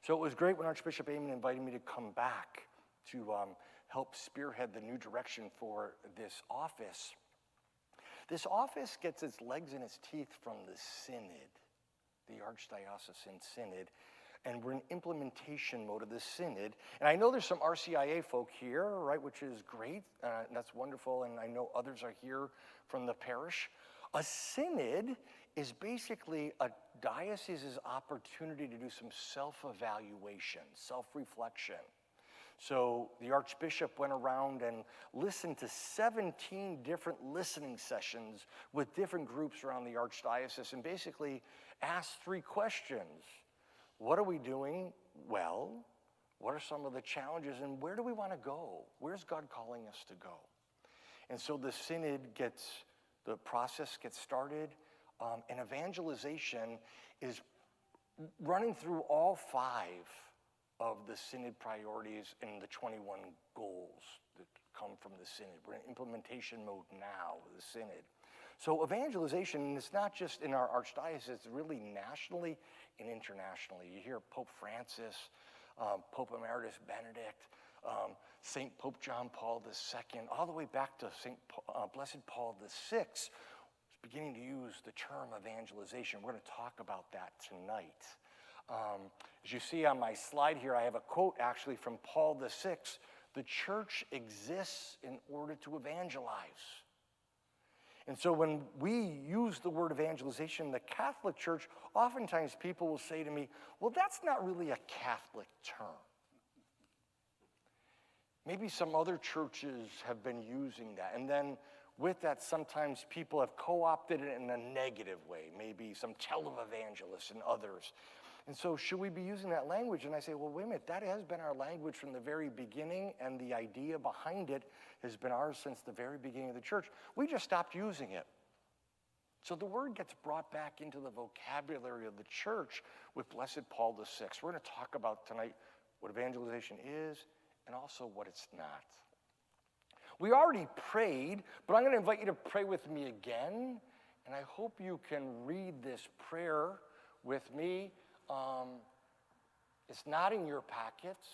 So it was great when Archbishop Amen invited me to come back to help spearhead the new direction for this office. This office gets its legs and its teeth from the Synod, the Archdiocesan Synod, and we're in implementation mode of the Synod. And I know there's some RCIA folk here, right, which is great, and that's wonderful, and I know others are here from the parish. A Synod is basically a diocese's opportunity to do some self-evaluation, self-reflection. So the Archbishop went around and listened to 17 different listening sessions with different groups around the Archdiocese and basically asked 3 questions. What are we doing well? What are some of the challenges? And where do we want to go? Where's God calling us to go? And so the Synod the process gets started, and evangelization is running through all 5 of the Synod priorities and the 21 goals that come from the Synod. We're in implementation mode now with the Synod. So evangelization is not just in our archdiocese, it's really nationally and internationally. You hear Pope Francis, Pope Emeritus Benedict, St. Pope John Paul II, all the way back to Blessed Paul VI, is beginning to use the term evangelization. We're going to talk about that tonight. As you see on my slide here, I have a quote actually from Paul VI. The church exists in order to evangelize. And so when we use the word evangelization in the Catholic Church, oftentimes people will say to me, well, that's not really a Catholic term. Maybe some other churches have been using that. And then with that, sometimes people have co-opted it in a negative way, maybe some televangelists and others. And so should we be using that language? And I say, well, wait a minute, that has been our language from the very beginning, and the idea behind it has been ours since the very beginning of the church. We just stopped using it. So the word gets brought back into the vocabulary of the church with Blessed Paul VI. We're going to talk about tonight what evangelization is and also what it's not. We already prayed, but I'm going to invite you to pray with me again, and I hope you can read this prayer with me. It's not in your packets,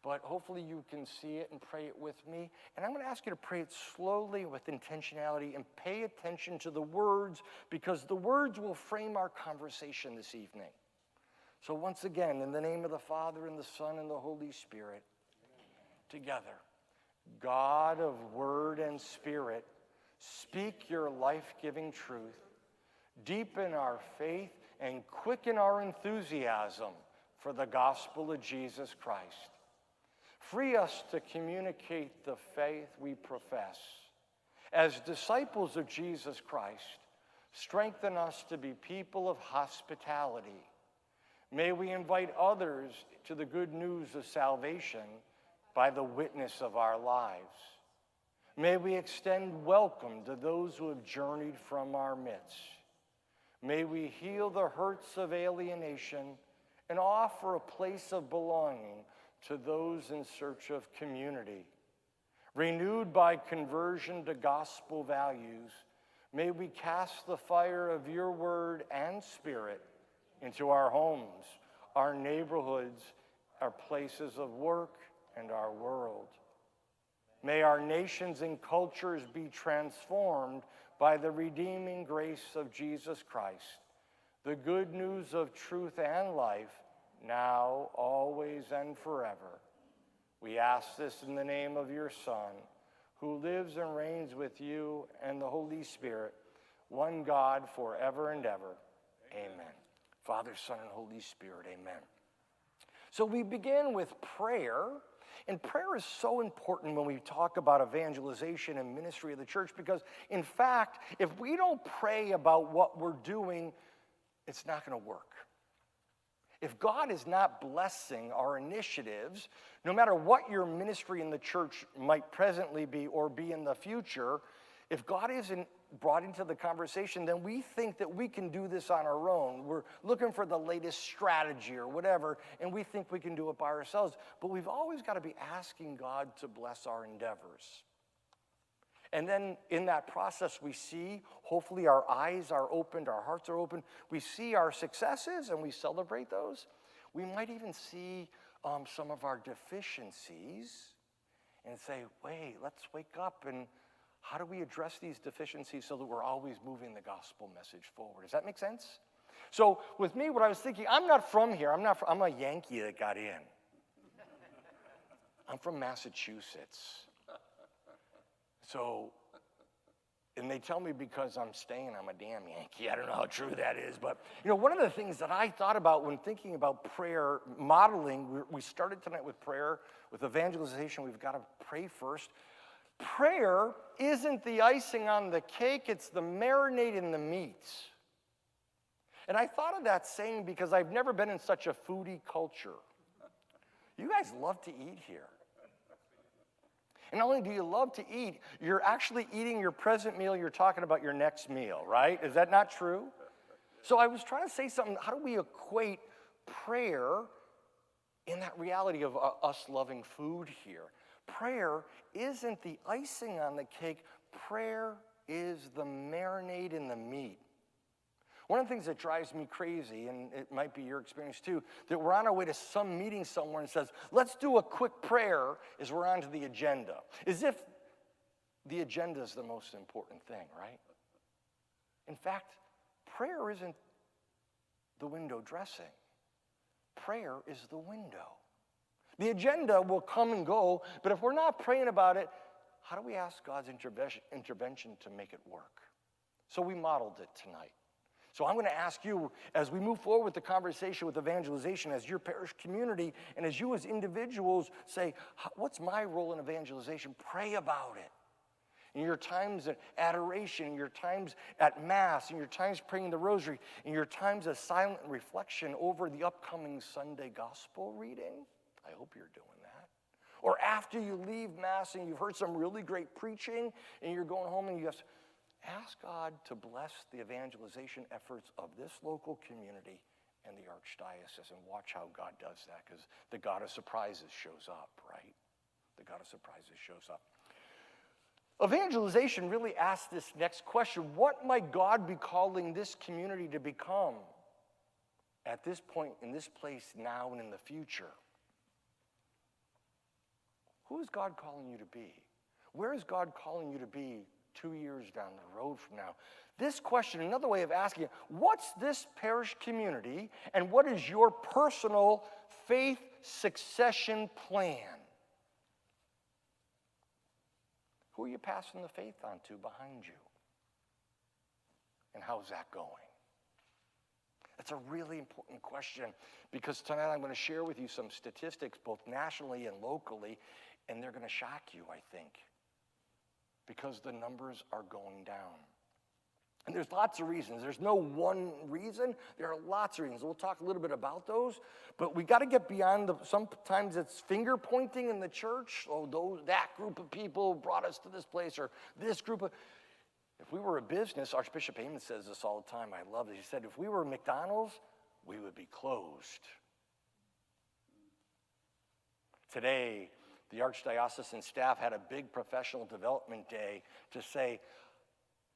but hopefully you can see it and pray it with me. And I'm going to ask you to pray it slowly with intentionality and pay attention to the words, because the words will frame our conversation this evening. So once again, in the name of the Father and the Son and the Holy Spirit, together, God of word and spirit, speak your life-giving truth, deepen our faith, and quicken our enthusiasm for the gospel of Jesus Christ. Free us to communicate the faith we profess. As disciples of Jesus Christ, strengthen us to be people of hospitality. May we invite others to the good news of salvation by the witness of our lives. May we extend welcome to those who have journeyed from our midst. May we heal the hurts of alienation and offer a place of belonging to those in search of community. Renewed by conversion to gospel values, may we cast the fire of your word and spirit into our homes, our neighborhoods, our places of work, and our world. May our nations and cultures be transformed by the redeeming grace of Jesus Christ, the good news of truth and life, now, always, and forever. We ask this in the name of your Son, who lives and reigns with you and the Holy Spirit, one God forever and ever. Amen. Father, Son, and Holy Spirit, amen. So we begin with prayer. And prayer is so important when we talk about evangelization and ministry of the church, because, in fact, if we don't pray about what we're doing, it's not going to work. If God is not blessing our initiatives, no matter what your ministry in the church might presently be or be in the future, if God isn't brought into the conversation, then we think that we can do this on our own. We're looking for the latest strategy or whatever, and we think we can do it by ourselves. But we've always got to be asking God to bless our endeavors. And then in that process, we see, hopefully our eyes are opened, our hearts are open. We see our successes and we celebrate those. We might even see some of our deficiencies and say, wait, let's wake up, and how do we address these deficiencies so that we're always moving the gospel message forward? Does that make sense? So with me, what I was thinking, I'm not from here. I'm a Yankee that got in. I'm from Massachusetts. So, and they tell me because I'm staying, I'm a damn Yankee. I don't know how true that is. But, one of the things that I thought about when thinking about prayer, modeling, we started tonight with prayer. With evangelization, we've got to pray first. Prayer isn't the icing on the cake. It's the marinade in the meat. And I thought of that saying because I've never been in such a foodie culture. You guys love to eat here. And not only do you love to eat, you're actually eating your present meal, you're talking about your next meal, right? Is that not true? So I was trying to say something, how do we equate prayer in that reality of us loving food here? Prayer isn't the icing on the cake, prayer is the marinade in the meat. One of the things that drives me crazy, and it might be your experience too, that we're on our way to some meeting somewhere and says, let's do a quick prayer as we're on to the agenda. As if the agenda is the most important thing, right? In fact, prayer isn't the window dressing. Prayer is the window. The agenda will come and go, but if we're not praying about it, how do we ask God's intervention to make it work? So we modeled it tonight. So I'm going to ask you, as we move forward with the conversation with evangelization, as your parish community, and as you as individuals say, what's my role in evangelization? Pray about it. In your times of adoration, in your times at Mass, in your times praying the Rosary, in your times of silent reflection over the upcoming Sunday Gospel reading. I hope you're doing that. Or after you leave Mass and you've heard some really great preaching, and you're going home and you have to ask God to bless the evangelization efforts of this local community and the Archdiocese, and watch how God does that, because the God of surprises shows up, right? The God of surprises shows up. Evangelization really asks this next question: what might God be calling this community to become at this point, in this place, now and in the future? Who is God calling you to be? Where is God calling you to be 2 years down the road from now? This question, another way of asking it, what's this parish community and what is your personal faith succession plan? Who are you passing the faith on to behind you? And how's that going? That's a really important question, because tonight I'm going to share with you some statistics, both nationally and locally, and they're going to shock you, I think, because the numbers are going down. And there's lots of reasons. There's no one reason. There are lots of reasons. We'll talk a little bit about those, but we got to get beyond sometimes it's finger pointing in the church. Oh, that group of people brought us to this place, or this group of... If we were a business, Archbishop Heyman says this all the time. I love it. He said, if we were McDonald's, we would be closed. Today, the Archdiocesan staff had a big professional development day to say,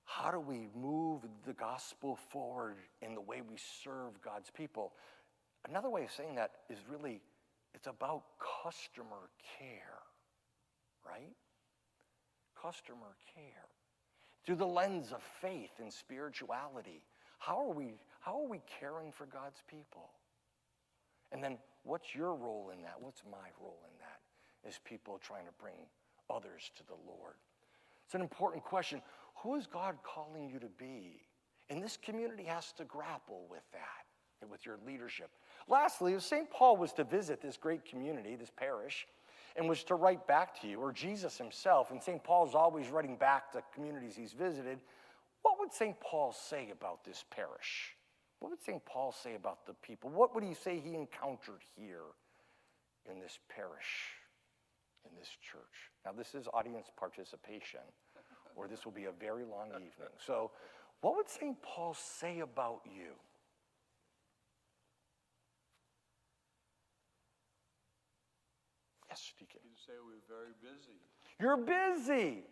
how do we move the gospel forward in the way we serve God's people? Another way of saying that is really, it's about customer care, right? Customer care. Through the lens of faith and spirituality, how are we caring for God's people? And then what's your role in that? What's my role in that as people trying to bring others to the Lord? It's an important question. Who is God calling you to be? And this community has to grapple with that and with your leadership. Lastly, if St. Paul was to visit this great community, this parish, and was to write back to you, or Jesus himself, and St. Paul's always writing back to communities he's visited, what would St. Paul say about this parish? What would St. Paul say about the people? What would he say he encountered here in this parish, in this church? Now, this is audience participation, or this will be a very long evening. So, what would St. Paul say about you? Yes, Deacon. You say we're very busy. You're busy.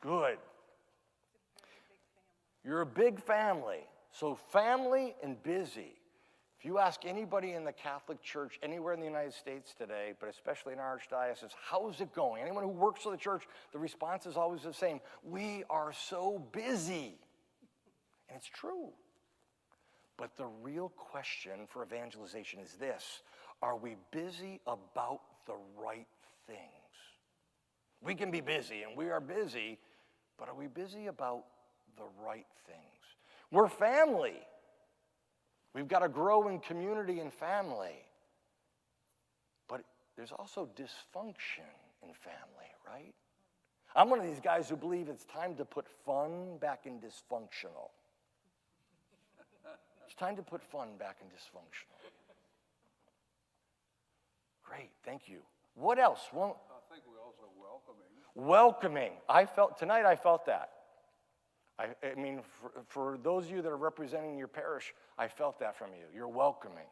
Good. You're a big family. So family and busy. If you ask anybody in the Catholic Church anywhere in the United States today, but especially in our archdiocese, how's it going? Anyone who works for the church, the response is always the same. We are so busy. And it's true. But the real question for evangelization is this: are we busy about the right things? We can be busy, and we are busy, but are we busy about the right things? We're family. We've got to grow in community and family. But there's also dysfunction in family, right? I'm one of these guys who believe it's time to put fun back in dysfunctional. It's time to put fun back in dysfunctional. Great, thank you. What else? I think we also welcoming. Welcoming. Tonight I felt that. I mean, for those of you that are representing your parish, I felt that from you. You're welcoming.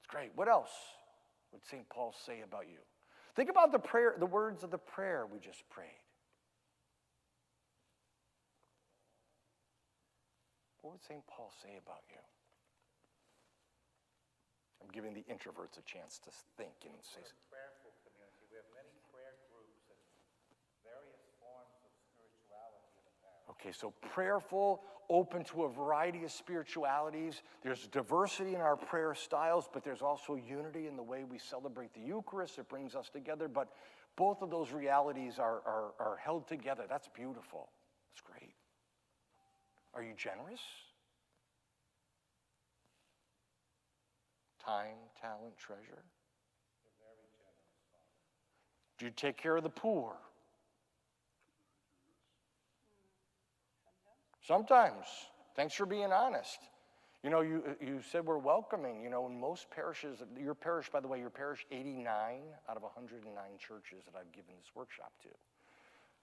It's great. What else would St. Paul say about you? Think about the words of the prayer we just prayed. What would St. Paul say about you? I'm giving the introverts a chance to think and say something. Prayerful community. We have many prayer groups and various forms of spirituality in the parish. Okay, so prayerful, open to a variety of spiritualities. There's diversity in our prayer styles, but there's also unity in the way we celebrate the Eucharist. It brings us together, but both of those realities are held together. That's beautiful. That's great. Are you generous? Time, talent, treasure? We're very generous, Father. Do you take care of the poor? Sometimes. Thanks for being honest. You know, you said we're welcoming. You know, in most parishes, your parish, by the way, your parish, 89 out of 109 churches that I've given this workshop to.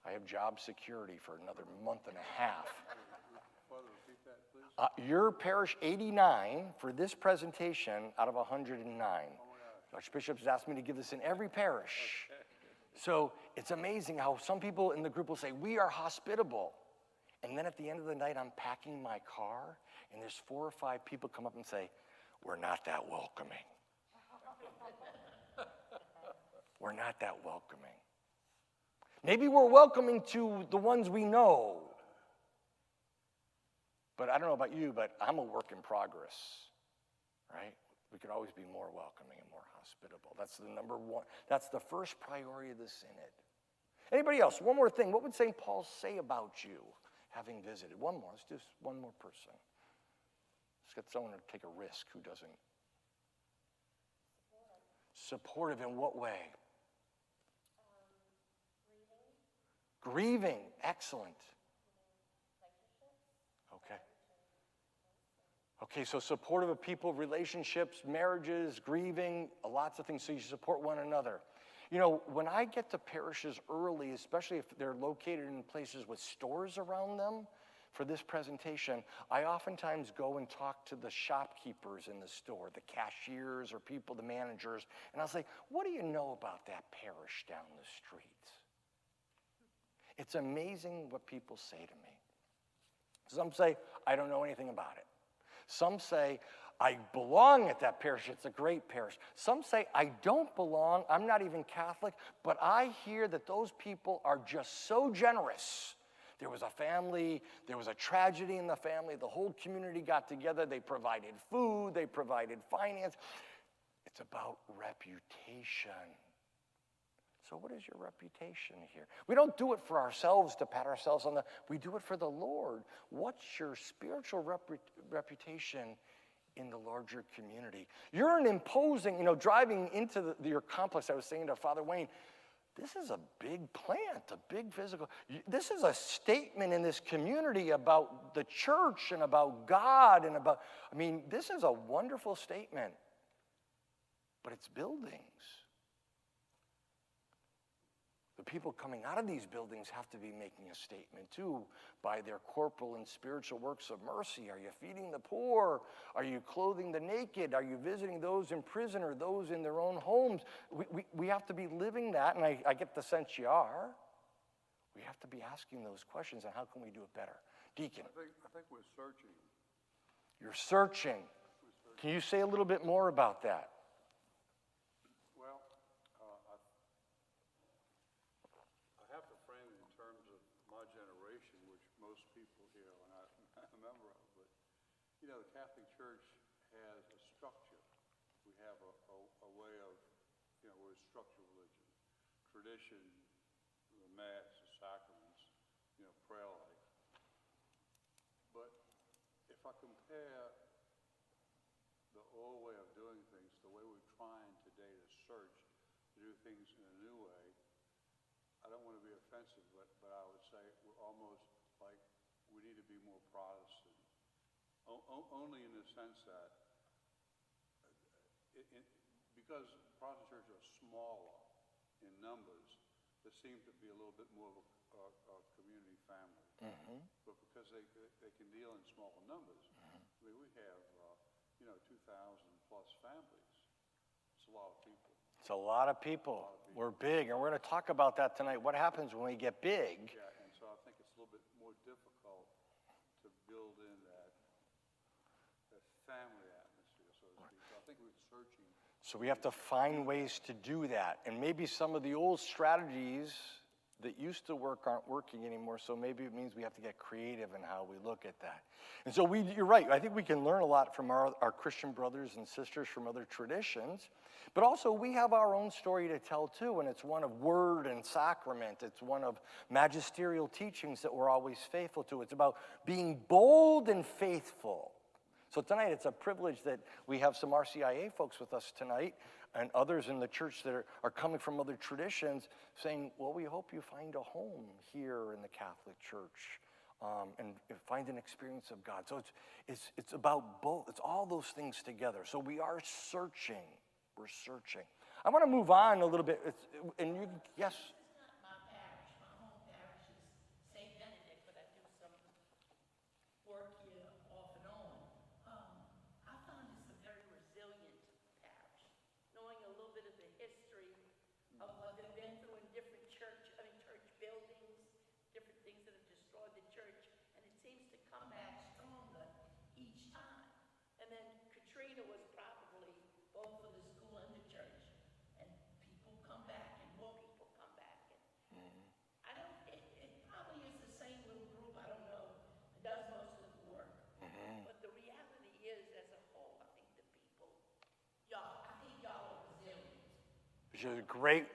I have job security for another month and a half. Father, repeat that, please. Your parish, 89 for this presentation out of 109. Archbishop has asked me to give this in every parish. So it's amazing how some people in the group will say, we are hospitable. And then at the end of the night, I'm packing my car, and there's 4 or 5 people come up and say, we're not that welcoming. We're not that welcoming. Maybe we're welcoming to the ones we know. But I don't know about you, but I'm a work in progress, right? We could always be more welcoming and more hospitable. That's the number one. That's the first priority of the synod. Anybody else? One more thing. What would St. Paul say about you having visited? One more. Let's do one more person. Let's get someone to take a risk who doesn't. Supportive in what way? Grieving. Excellent. Okay. Okay, so supportive of people, relationships, marriages, grieving, lots of things, so you support one another. You know, when I get to parishes early, especially if they're located in places with stores around them, for this presentation, I oftentimes go and talk to the shopkeepers in the store, the cashiers or people, the managers, and I'll say, what do you know about that parish down the street? It's amazing what people say to me. Some say, I don't know anything about it. Some say, I belong at that parish. It's a great parish. Some say, I don't belong. I'm not even Catholic. But I hear that those people are just so generous. There was a family. There was a tragedy in the family. The whole community got together. They provided food. They provided finance. It's about reputation. So what is your reputation here? We don't do it for ourselves to pat ourselves on the, we do it for the Lord. What's your spiritual reputation in the larger community? You're an imposing, driving into your complex, I was saying to Father Wayne, this is a big plant, a big physical, this is a statement in this community about the church and about God and about, this is a wonderful statement, but it's buildings. The people coming out of these buildings have to be making a statement too by their corporal and spiritual works of mercy. Are you feeding the poor? Are you clothing the naked? Are you visiting those in prison or those in their own homes? We have to be living that, and I get the sense you are. We have to be asking those questions, and how can we do it better? Deacon. I think we're searching. You're searching. We're Can you say a little bit more about that? Well, I have to frame it in terms of my generation, which most people here are not a member of. But, you know, the Catholic Church has a structure. We have a way of, you know, we're a structured religion. Tradition, the Mass, the sacraments, you know, prayer life. But if I compare the old way of doing things, the way we're trying today to search, to do things in a new way, I don't want to be offensive, but I would say we're almost like we need to be more Protestant. Only in the sense that, because Protestant churches are smaller in numbers, there seem to be a little bit more of a community family. Mm-hmm. But because they can deal in smaller numbers, I mean, we have, 2,000 plus families. It's a lot of people. It's a lot of people. We're big, and we're going to talk about that tonight. What happens when we get big? Yeah, and so I think it's a little bit more difficult to build in that family atmosphere, so to speak. So I think we're searching. So we have to find ways to do that. And maybe some of the old strategies that used to work aren't working anymore, so maybe it means we have to get creative in how we look at that. And so you're right, I think we can learn a lot from our Christian brothers and sisters from other traditions, but also we have our own story to tell too, and it's one of word and sacrament. It's one of magisterial teachings that we're always faithful to. It's about being bold and faithful. So tonight, it's a privilege that we have some RCIA folks with us tonight and others in the church that are coming from other traditions saying, well, we hope you find a home here in the Catholic Church and find an experience of God. So it's about both. It's all those things together. So we are searching. We're searching. I want to move on a little bit. Yes?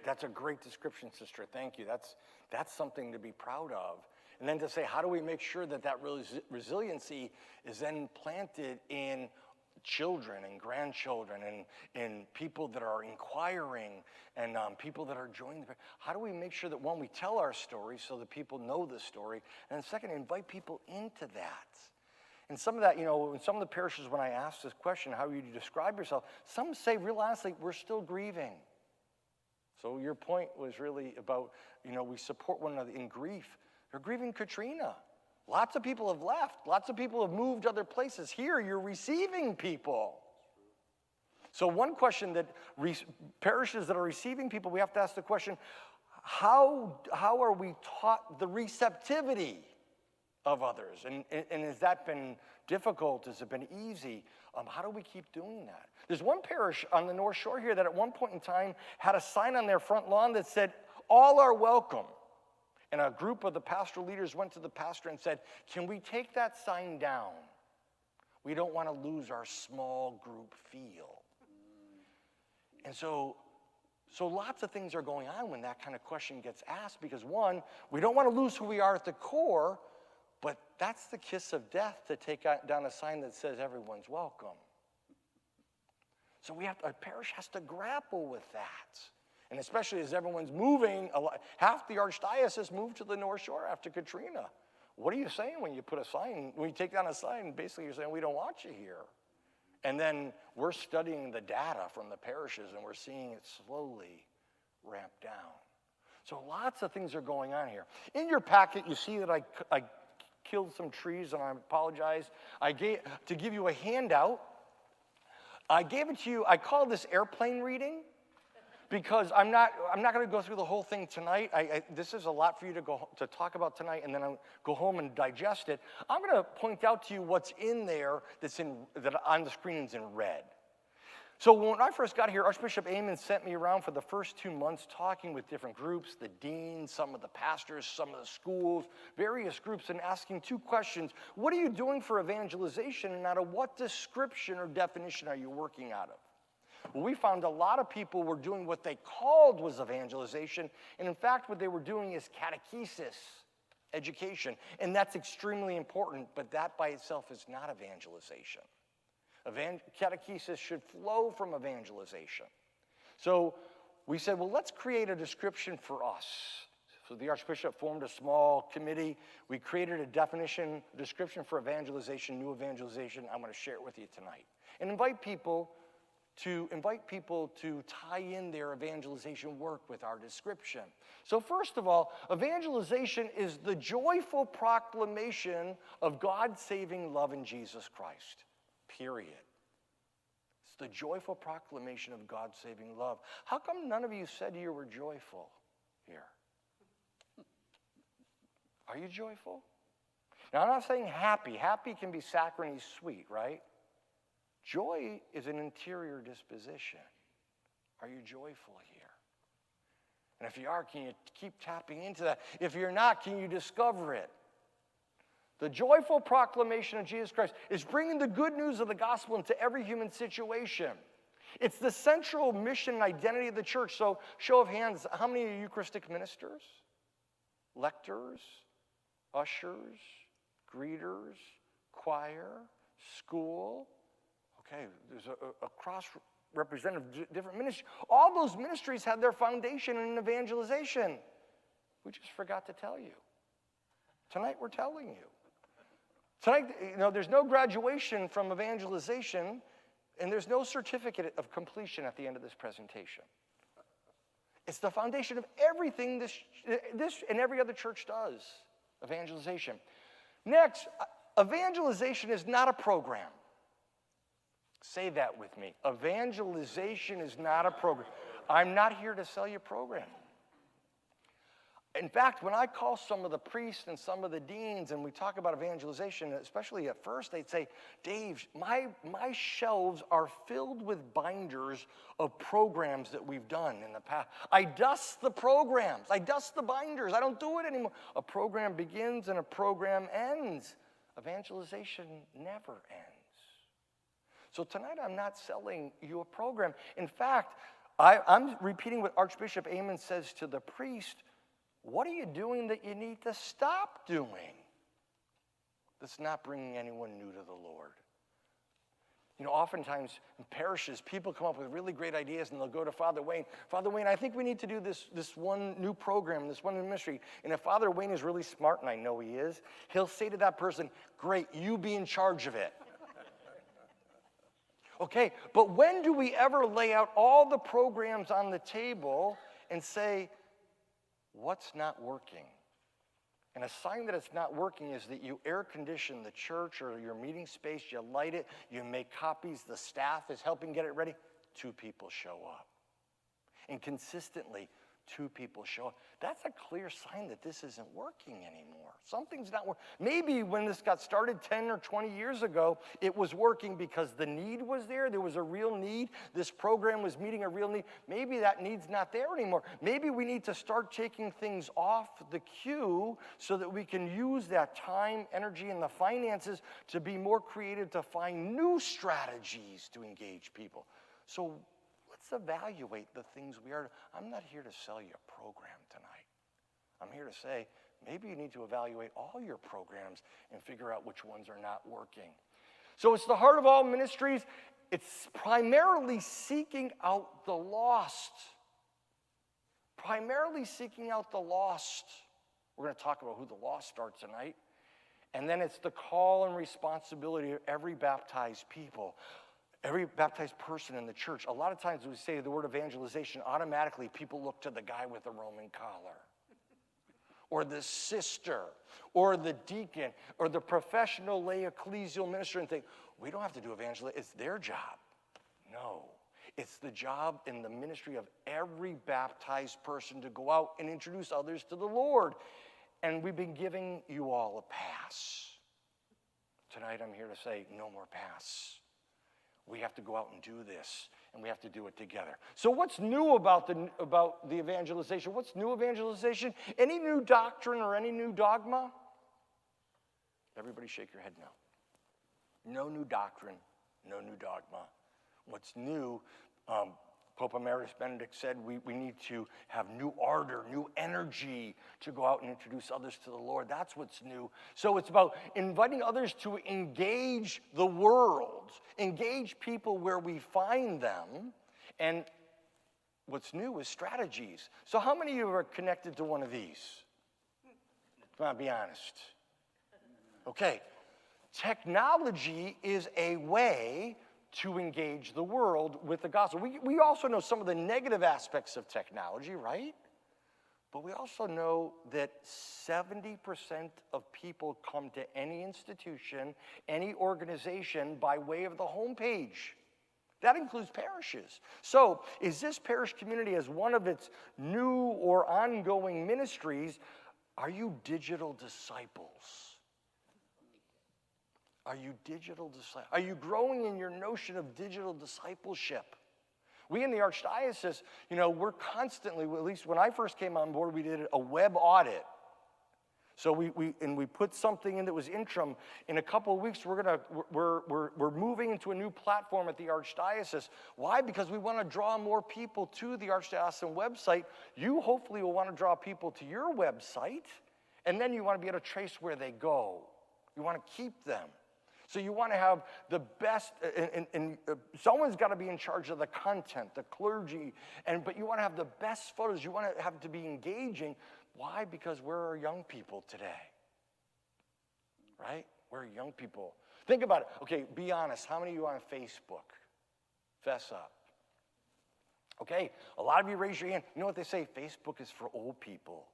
That's a great description, sister. Thank you. That's something to be proud of. And then to say, how do we make sure that resiliency is then planted in children and grandchildren and people that are inquiring and people that are joining? How do we make sure that, one, we tell our story so that people know the story, and then second, invite people into that? And some of that, in some of the parishes, when I ask this question, how do you describe yourself? Some say, real honestly, we're still grieving. So your point was really about, we support one another in grief. You're grieving Katrina. Lots of people have left. Lots of people have moved other places. Here, you're receiving people. So one question that parishes that are receiving people, we have to ask the question, how are we taught the receptivity of others? And has that been difficult? Has it been easy? How do we keep doing that? There's one parish on the North Shore here that at one point in time had a sign on their front lawn that said, all are welcome. And a group of the pastoral leaders went to the pastor and said, can we take that sign down? We don't want to lose our small group feel. And so lots of things are going on when that kind of question gets asked because, one, we don't want to lose who we are at the core, but that's the kiss of death to take down a sign that says everyone's welcome. So a parish has to grapple with that. And especially as everyone's moving, half the archdiocese moved to the North Shore after Katrina. What are you saying when you take down a sign, basically you're saying we don't want you here. And then we're studying the data from the parishes and we're seeing it slowly ramp down. So lots of things are going on here. In your packet, you see that I killed some trees, and I apologize. To give you a handout, I gave it to you. I call this airplane reading because I'm not going to go through the whole thing tonight. This is a lot for you to talk about tonight, and then I'll go home and digest it. I'm going to point out to you what's in there that on the screens in red. So when I first got here, Archbishop Amen sent me around for the first 2 months talking with different groups, the deans, some of the pastors, some of the schools, various groups, and asking 2 questions. What are you doing for evangelization, and out of what description or definition are you working out of? Well, we found a lot of people were doing what they called was evangelization, and in fact what they were doing is catechesis, education, and that's extremely important, but that by itself is not evangelization. Catechesis should flow from evangelization. So we said, well, let's create a description for us. So the Archbishop formed a small committee. We created a description for evangelization, new evangelization. I'm going to share it with you tonight. And invite people to tie in their evangelization work with our description. So first of all, evangelization is the joyful proclamation of God's saving love in Jesus Christ. Period. It's the joyful proclamation of God's saving love. How come none of you said you were joyful here? Are you joyful? Now, I'm not saying happy. Happy can be saccharine sweet, right? Joy is an interior disposition. Are you joyful here? And if you are, can you keep tapping into that? If you're not, can you discover it? The joyful proclamation of Jesus Christ is bringing the good news of the gospel into every human situation. It's the central mission and identity of the church. So, show of hands, how many are Eucharistic ministers? Lectors? Ushers? Greeters? Choir? School? Okay, there's a cross-representative different ministry. All those ministries have their foundation in evangelization. We just forgot to tell you. Tonight we're telling you. Tonight, there's no graduation from evangelization, and there's no certificate of completion at the end of this presentation. It's the foundation of everything this and every other church does, evangelization. Next, evangelization is not a program. Say that with me. Evangelization is not a program. I'm not here to sell you a program. In fact, when I call some of the priests and some of the deans and we talk about evangelization, especially at first, they'd say, Dave, my shelves are filled with binders of programs that we've done in the past. I dust the programs. I dust the binders. I don't do it anymore. A program begins and a program ends. Evangelization never ends. So tonight I'm not selling you a program. In fact, I'm repeating what Archbishop Amen says to the priest. What are you doing that you need to stop doing that's not bringing anyone new to the Lord? Oftentimes in parishes, people come up with really great ideas and they'll go to Father Wayne. Father Wayne, I think we need to do this one new program, this one new ministry. And if Father Wayne is really smart, and I know he is, he'll say to that person, great, you be in charge of it. Okay, but when do we ever lay out all the programs on the table and say, what's not working? And a sign that it's not working is that you air condition the church or your meeting space, you light it, you make copies, the staff is helping get it ready. 2 people show up. And consistently, 2 people show up. That's a clear sign that this isn't working anymore. Something's not working. Maybe when this got started 10 or 20 years ago, it was working because the need was there. There was a real need. This program was meeting a real need. Maybe that need's not there anymore. Maybe we need to start taking things off the queue so that we can use that time, energy, and the finances to be more creative, to find new strategies to engage people. So let's evaluate the things we are. I'm not here to sell you a program tonight. I'm here to say, maybe you need to evaluate all your programs and figure out which ones are not working. So it's the heart of all ministries. It's primarily seeking out the lost. Primarily seeking out the lost. We're going to talk about who the lost are tonight. And then it's the call and responsibility of every baptized people. Every baptized person in the church. A lot of times we say the word evangelization, automatically people look to the guy with the Roman collar, or the sister, or the deacon, or the professional lay ecclesial minister and think, we don't have to do evangelism, it's their job. No. It's the job and the ministry of every baptized person to go out and introduce others to the Lord. And we've been giving you all a pass. Tonight I'm here to say, no more pass. We have to go out and do this, and we have to do it together. So what's new about the evangelization? What's new evangelization? Any new doctrine or any new dogma? Everybody shake your head no. No new doctrine, no new dogma. What's new, Pope Emeritus Benedict said we need to have new ardor, new energy to go out and introduce others to the Lord. That's what's new. So it's about inviting others to engage the world, engage people where we find them. And what's new is strategies. So how many of you are connected to one of these? Come on, be honest. Okay. Technology is a way to engage the world with the gospel. We also know some of the negative aspects of technology, right? But we also know that 70% of people come to any institution, any organization by way of the homepage. That includes parishes. So is this parish community as one of its new or ongoing ministries? Are you digital disciples? Are you digital disciples? Are you growing in your notion of digital discipleship? We in the Archdiocese, we're constantly, at least when I first came on board, we did a web audit. So we put something in that was interim. In a couple of weeks, we're moving into a new platform at the Archdiocese. Why? Because we want to draw more people to the Archdiocesan website. You hopefully will want to draw people to your website, and then you want to be able to trace where they go. You want to keep them. So you want to have the best, and someone's got to be in charge of the content, the clergy, but you want to have the best photos. You want to have to be engaging. Why? Because we're young people today, right? We're young people. Think about it. Okay, be honest. How many of you are on Facebook? Fess up. Okay, a lot of you raise your hand. You know what they say? Facebook is for old people.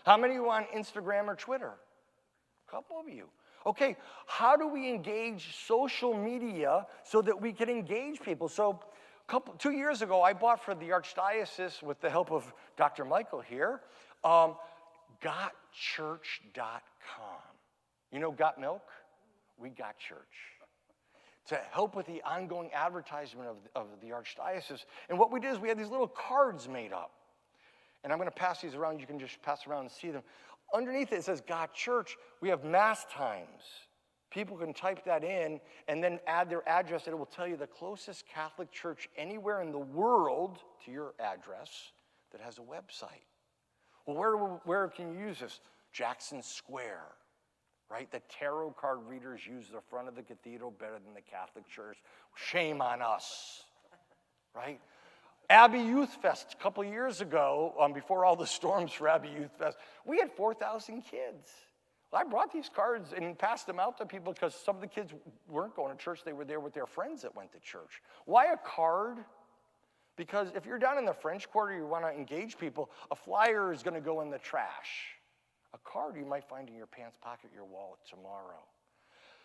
How many of you are on Instagram or Twitter? A couple of you. Okay, how do we engage social media so that we can engage people? So 2 years ago, I bought for the Archdiocese, with the help of Dr. Michael here, gotchurch.com. You know Got Milk? We got church. To help with the ongoing advertisement of the Archdiocese. And what we did is we had these little cards made up. And I'm going to pass these around. You can just pass around and see them. Underneath it says God Church. We have Mass times. People can type that in and then add their address, and it will tell you the closest Catholic church anywhere in the world to your address that has a website. Well, where can you use this? Jackson Square, right? The tarot card readers use the front of the cathedral better than the Catholic Church. Shame on us, right? Abbey Youth Fest a couple years ago, before all the storms for Abbey Youth Fest, we had 4,000 kids. Well, I brought these cards and passed them out to people because some of the kids weren't going to church. They were there with their friends that went to church. Why a card? Because if you're down in the French Quarter, you want to engage people, a flyer is going to go in the trash. A card you might find in your pants pocket, your wallet tomorrow.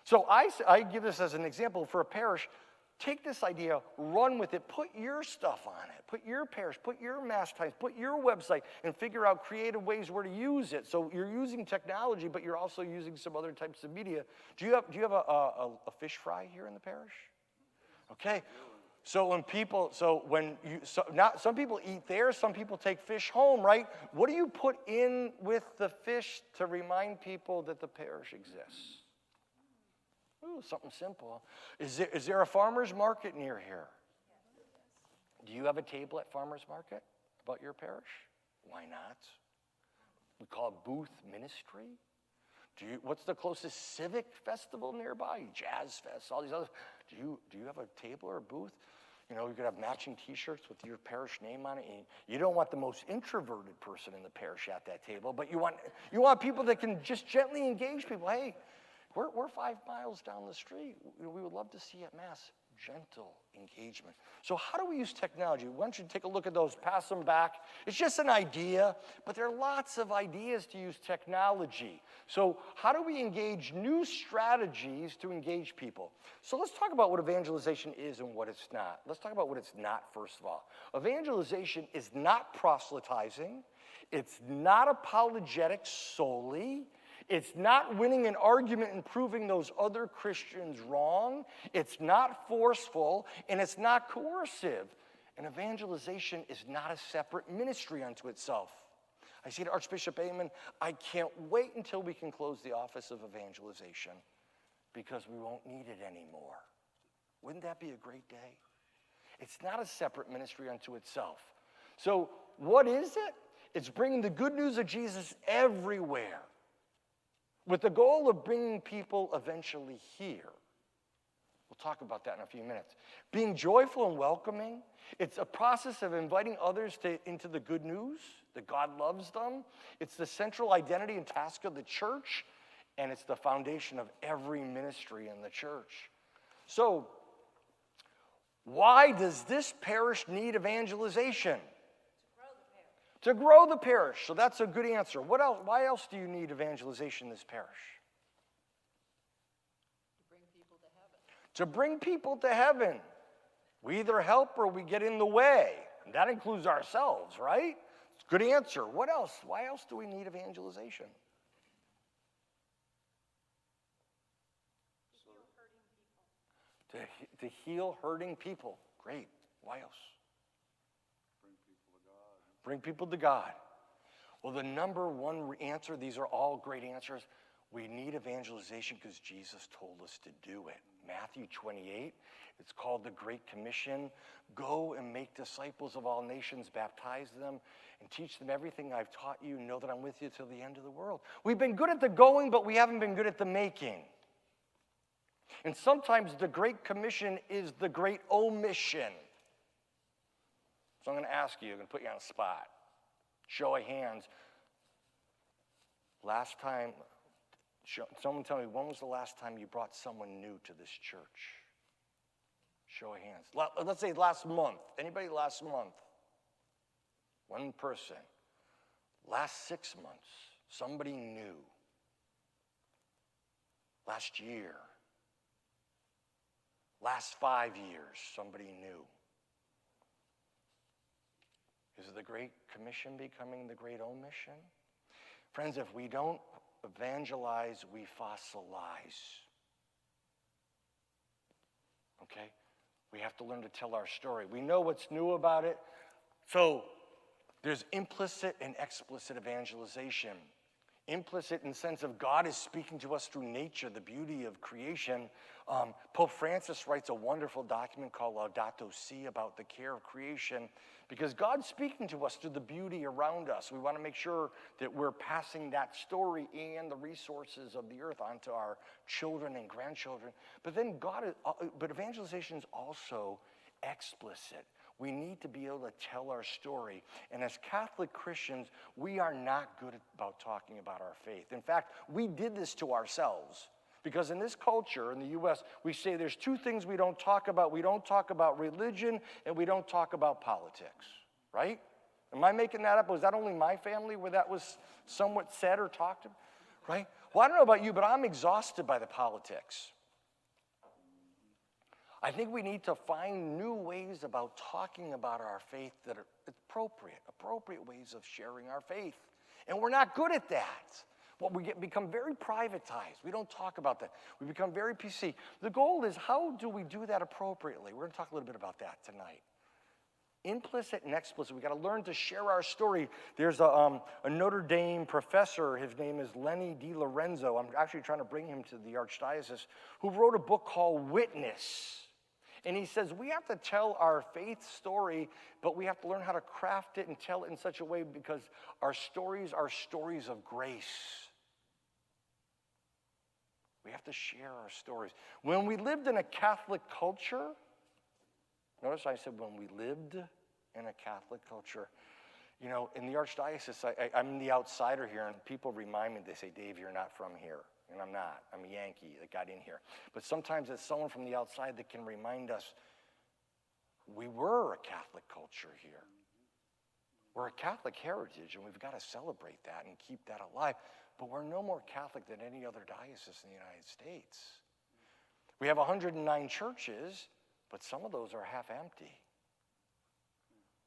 So I give this as an example for a parish. Take this idea, run with it, put your stuff on it, put your parish, put your Mass times, put your website, and figure out creative ways where to use it. So you're using technology, but you're also using some other types of media. Do you have a fish fry here in the parish? Okay. So some people eat there, some people take fish home, right? What do you put in with the fish to remind people that the parish exists? Ooh, something simple. Is there a farmer's market near here? Do you have a table at farmer's market about your parish? Why not? We call it booth ministry. What's the closest civic festival nearby? Jazz Fest, all these others. Do you have a table or a booth? You could have matching T-shirts with your parish name on it. And you don't want the most introverted person in the parish at that table, but you want people that can just gently engage people. Hey, we're 5 miles down the street. We would love to see you at Mass. gentle engagement. So how do we use technology? Why don't you take a look at those, pass them back. It's just an idea, but there are lots of ideas to use technology. So how do we engage new strategies to engage people? So let's talk about what evangelization is and what it's not. Let's talk about what it's not, first of all. Evangelization is not proselytizing. It's not apologetics solely. It's not winning an argument and proving those other Christians wrong. It's not forceful, and it's not coercive. And evangelization is not a separate ministry unto itself. I say to Archbishop Amen, I can't wait until we can close the office of evangelization because we won't need it anymore. Wouldn't that be a great day? It's not a separate ministry unto itself. So what is it? It's bringing the good news of Jesus everywhere, with the goal of bringing people eventually here. We'll talk about that in a few minutes. Being joyful and welcoming, it's a process of inviting others into the good news, that God loves them. It's the central identity and task of the church, and it's the foundation of every ministry in the church. So, why does this parish need evangelization? To grow the parish. So that's a good answer. What else? Why else do you need evangelization in this parish? To bring people to heaven. We either help or we get in the way. And that includes ourselves, right? It's a good answer. What else? Why else do we need evangelization? To heal hurting people. Great. Why else? Bring people to God. Well, the number one answer, these are all great answers. We need evangelization because Jesus told us to do it. Matthew 28, it's called the Great Commission. Go and make disciples of all nations, baptize them, and teach them everything I've taught you. Know that I'm with you till the end of the world. We've been good at the going, but we haven't been good at the making. And sometimes the Great Commission is the great omission. So I'm going to ask you, I'm going to put you on the spot. Show of hands. Last time, someone tell me, when was the last time you brought someone new to this church? Show of hands. Let's say last month. Anybody last month? One person. Last 6 months, somebody new. Last year. Last 5 years, somebody new. Is the Great Commission becoming the Great Omission? Friends, if we don't evangelize, we fossilize. Okay? We have to learn to tell our story. We know what's new about it. So there's implicit and explicit evangelization. Implicit in the sense of God is speaking to us through nature, the beauty of creation. Pope Francis writes a wonderful document called Laudato Si about the care of creation, because God's speaking to us through the beauty around us. We want to make sure that we're passing that story and the resources of the earth onto our children and grandchildren. But then but evangelization is also explicit. We need to be able to tell our story. And as Catholic Christians, we are not good about talking about our faith. In fact, we did this to ourselves. Because in this culture, in the U.S., we say there's two things we don't talk about. We don't talk about religion, and we don't talk about politics, right? Am I making that up? Was that only my family where that was somewhat said or talked about, right? Well, I don't know about you, but I'm exhausted by the politics. I think we need to find new ways about talking about our faith that are appropriate ways of sharing our faith. And we're not good at that. Become very privatized. We don't talk about that. We become very PC. The goal is, how do we do that appropriately? We're going to talk a little bit about that tonight. Implicit and explicit. We've got to learn to share our story. There's a Notre Dame professor. His name is Lenny DiLorenzo. I'm actually trying to bring him to the Archdiocese, who wrote a book called Witness. And he says we have to tell our faith story, but we have to learn how to craft it and tell it in such a way because our stories are stories of grace. We have to share our stories. When we lived in a Catholic culture, notice I said when we lived in a Catholic culture, in the Archdiocese, I'm the outsider here, and people remind me, they say, Dave, you're not from here. and I'm not. I'm a Yankee that got in here. But sometimes it's someone from the outside that can remind us we were a Catholic culture here. We're a Catholic heritage, and we've got to celebrate that and keep that alive. But we're no more Catholic than any other diocese in the United States. We have 109 churches, but some of those are half empty.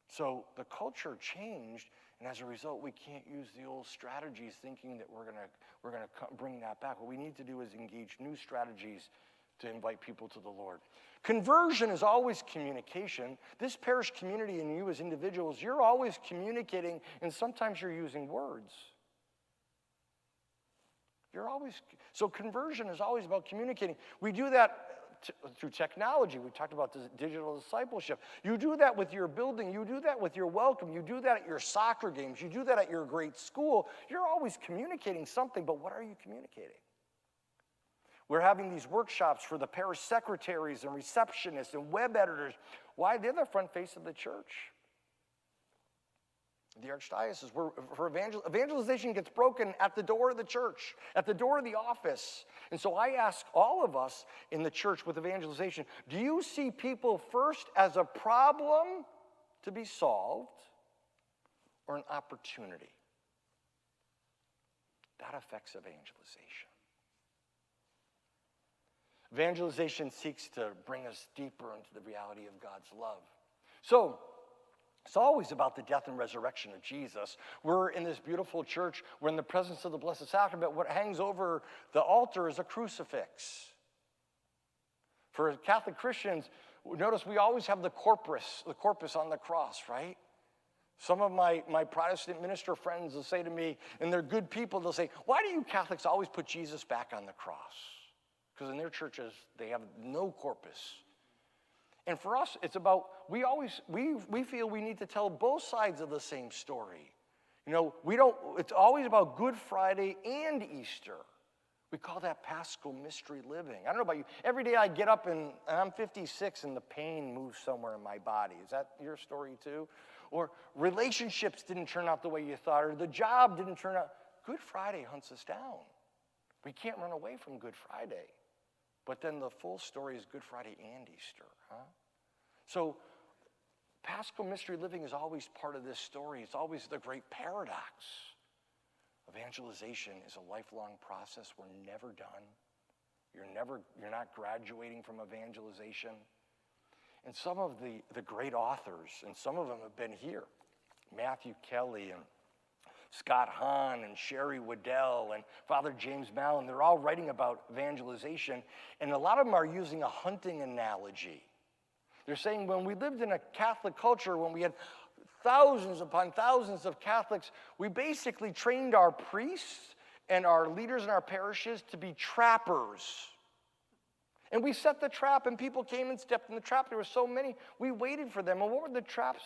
So the culture changed, and as a result, we can't use the old strategies thinking that we're gonna bring that back. What we need to do is engage new strategies to invite people to the Lord. Conversion is always communication. This parish community and you as individuals, you're always communicating, and sometimes you're using words. So conversion is always about communicating. We do that through technology. We talked about this digital discipleship. You do that with your building. You do that with your welcome. You do that at your soccer games. You do that at your great school. You're always communicating something, but what are you communicating? We're having these workshops for the parish secretaries and receptionists and web editors. Why? They're the front face of the church. The archdiocese, where for evangelization gets broken at the door of the church, at the door of the office. And so I ask all of us in the church with evangelization, do you see people first as a problem to be solved or an opportunity? That affects evangelization. Evangelization seeks to bring us deeper into the reality of God's love. So, it's always about the death and resurrection of Jesus. We're in this beautiful church. We're in the presence of the Blessed Sacrament. What hangs over the altar is a crucifix. For Catholic Christians, notice we always have the corpus on the cross, right? Some of my Protestant minister friends will say to me, and they're good people, they'll say, why do you Catholics always put Jesus back on the cross? Because in their churches, they have no corpus. And for us, it's about, we feel we need to tell both sides of the same story. You know, it's always about Good Friday and Easter. We call that Paschal mystery living. I don't know about you. Every day I get up and I'm 56 and the pain moves somewhere in my body. Is that your story too? Or relationships didn't turn out the way you thought, or the job didn't turn out. Good Friday hunts us down. We can't run away from Good Friday. But then the full story is Good Friday and Easter, huh? So Paschal mystery living is always part of this story. It's always the great paradox. Evangelization is a lifelong process. We're never done. You're not graduating from evangelization. And some of the great authors, and some of them have been here, Matthew Kelly and Scott Hahn and Sherry Waddell and Father James Mallon, they're all writing about evangelization, and a lot of them are using a hunting analogy. They're saying when we lived in a Catholic culture, when we had thousands upon thousands of Catholics, we basically trained our priests and our leaders in our parishes to be trappers. And we set the trap, and people came and stepped in the trap. There were so many. We waited for them. And what were the traps?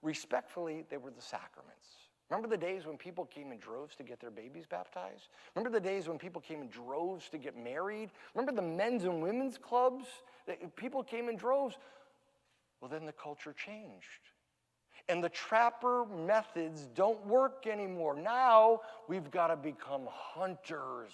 Respectfully, they were the sacraments. Remember the days when people came in droves to get their babies baptized? Remember the days when people came in droves to get married? Remember the men's and women's clubs? People came in droves. Well, then the culture changed. And the trapper methods don't work anymore. Now, we've got to become hunters.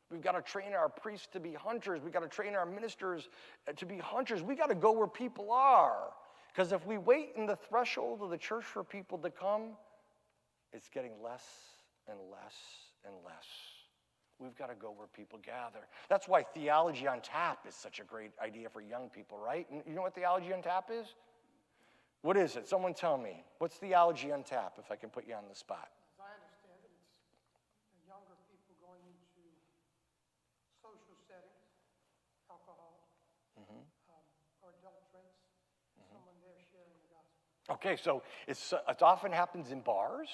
We've got to train our priests to be hunters. We've got to train our ministers to be hunters. We've got to go where people are. Because if we wait in the threshold of the church for people to come, it's getting less and less and less. We've got to go where people gather. That's why theology on tap is such a great idea for young people, right? You know what theology on tap is? What is it? Someone tell me. What's theology on tap, if I can put you on the spot? As I understand it, it's the younger people going into social settings, alcohol, or adult drinks, someone there sharing the gospel. Okay, so it often happens in bars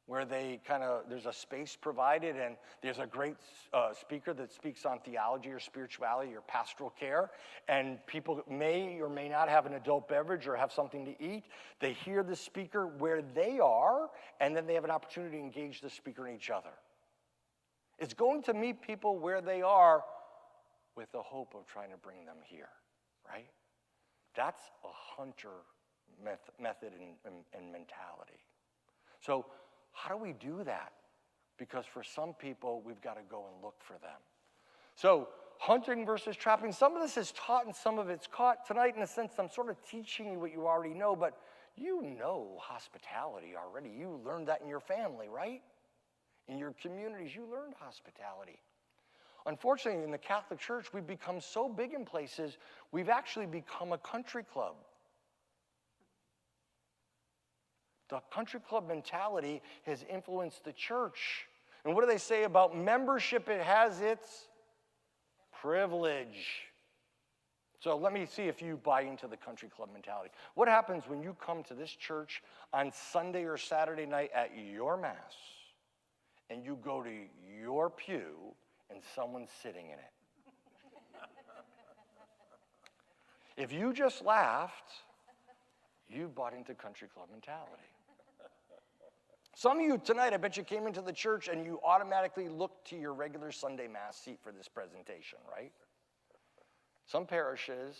where there's a space provided, and there's a great speaker that speaks on theology or spirituality or pastoral care, and people may or may not have an adult beverage or have something to eat. They hear the speaker where they are, and then they have an opportunity to engage the speaker and each other. It's going to meet people where they are with the hope of trying to bring them here, right? That's a hunter method and mentality. So how do we do that? because for some people, we've got to go and look for them. So hunting versus trapping, some of this is taught and some of it's caught. Tonight, in a sense, I'm sort of teaching you what you already know, but you know hospitality already. You learned that in your family, right? In your communities, you learned hospitality. Unfortunately, in the Catholic Church, we've become so big in places, we've actually become a country club. The country club mentality has influenced the church. And what do they say about membership? It has its privilege. So let me see if you buy into the country club mentality. What happens when you come to this church on Sunday or Saturday night at your Mass, and you go to your pew and someone's sitting in it? If you just laughed, you bought into country club mentality. Some of you tonight, I bet you came into the church and you automatically looked to your regular Sunday Mass seat for this presentation, right? Some parishes,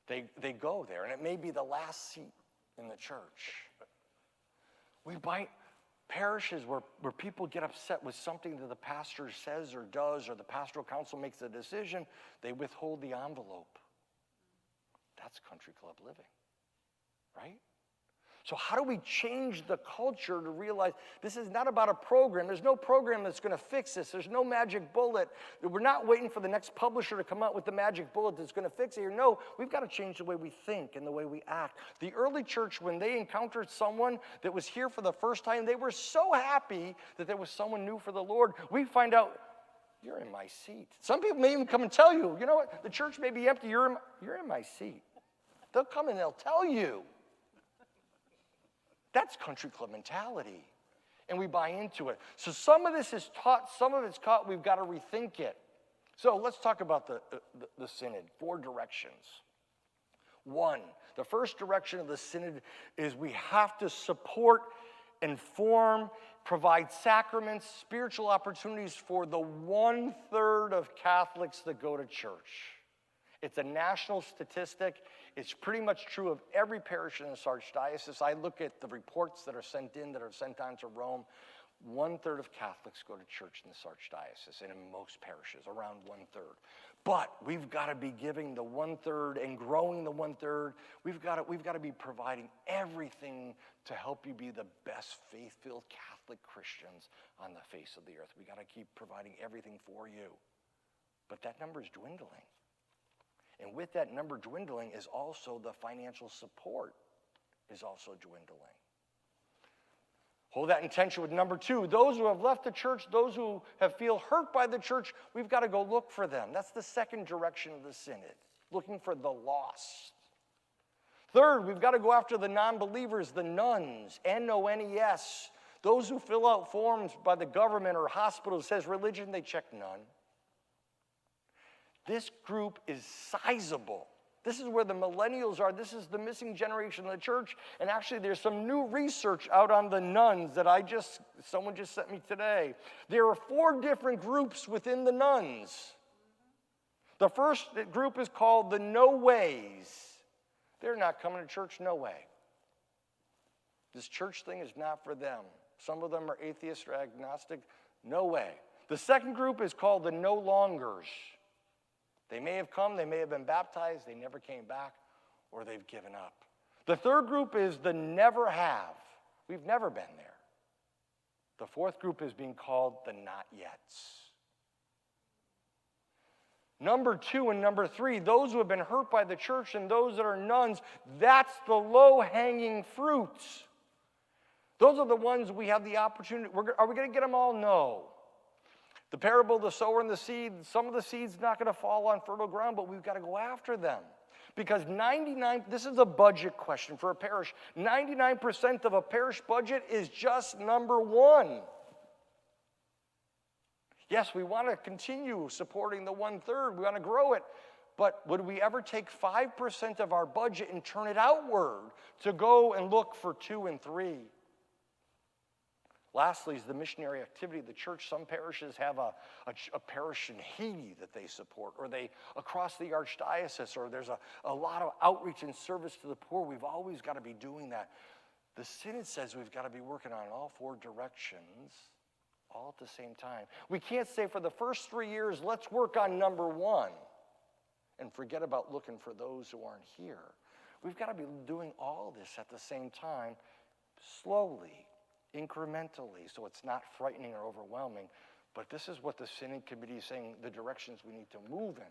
they go there, and it may be the last seat in the church. We buy parishes where people get upset with something that the pastor says or does, or the pastoral council makes a decision, they withhold the envelope. That's country club living, right? So how do we change the culture to realize this is not about a program? There's no program that's going to fix this. There's no magic bullet. We're not waiting for the next publisher to come out with the magic bullet that's going to fix it here. No, we've got to change the way we think and the way we act. The early church, when they encountered someone that was here for the first time, they were so happy that there was someone new for the Lord. We find out, you're in my seat. Some people may even come and tell you, you know what, the church may be empty, you're in my seat. They'll come and they'll tell you. That's country club mentality, and we buy into it. So some of this is taught, some of it's caught. We've got to rethink it. So let's talk about the synod, 4 directions. 1, the first direction of the synod is we have to support, inform, provide sacraments, spiritual opportunities for the 1/3 of Catholics that go to church. It's a national statistic. It's pretty much true of every parish in this archdiocese. I look at the reports that are sent in, that are sent on to Rome. 1/3 of Catholics go to church in this archdiocese, and in most parishes, around 1/3. But we've got to be giving the 1/3 and growing the 1/3. We've got to be providing everything to help you be the best faith-filled Catholic Christians on the face of the earth. We got to keep providing everything for you. But that number is dwindling. And with that number dwindling is also the financial support is also dwindling. Hold that in tension with number 2. Those who have left the church, those who have feel hurt by the church, we've got to go look for them. That's the second direction of the synod, looking for the lost. Third, we've got to go after the non-believers, the nuns, N-O-N-E-S. Those who fill out forms by the government or hospital says religion, they check none. This group is sizable. This is where the millennials are. This is the missing generation of the church. And actually, there's some new research out on the nuns that someone just sent me today. There are 4 different groups within the nuns. The first group is called the no ways. They're not coming to church, no way. This church thing is not for them. Some of them are atheists or agnostic, no way. The second group is called the no longers. They may have come, they may have been baptized, they never came back, or they've given up. The third group is the never have. We've never been there. The fourth group is being called the not yets. Number 2 and number 3, those who have been hurt by the church and those that are nuns, that's the low-hanging fruits. Those are the ones we have the opportunity. Are we going to get them all? No. The parable of the sower and the seed, some of the seed's not going to fall on fertile ground, but we've got to go after them. Because this is a budget question for a parish. 99% of a parish budget is just number 1. Yes, we want to continue supporting the 1/3. We want to grow it. But would we ever take 5% of our budget and turn it outward to go and look for 2 and 3? Lastly is the missionary activity of the church. Some parishes have a parish in Haiti that they support, or they across the archdiocese, or there's a lot of outreach and service to the poor. We've always got to be doing that. The synod says we've got to be working on all 4 directions all at the same time. We can't say for the first 3 years, let's work on number one and forget about looking for those who aren't here. We've got to be doing all this at the same time, slowly, incrementally, so it's not frightening or overwhelming. But this is what the Synod Committee is saying, the directions we need to move in.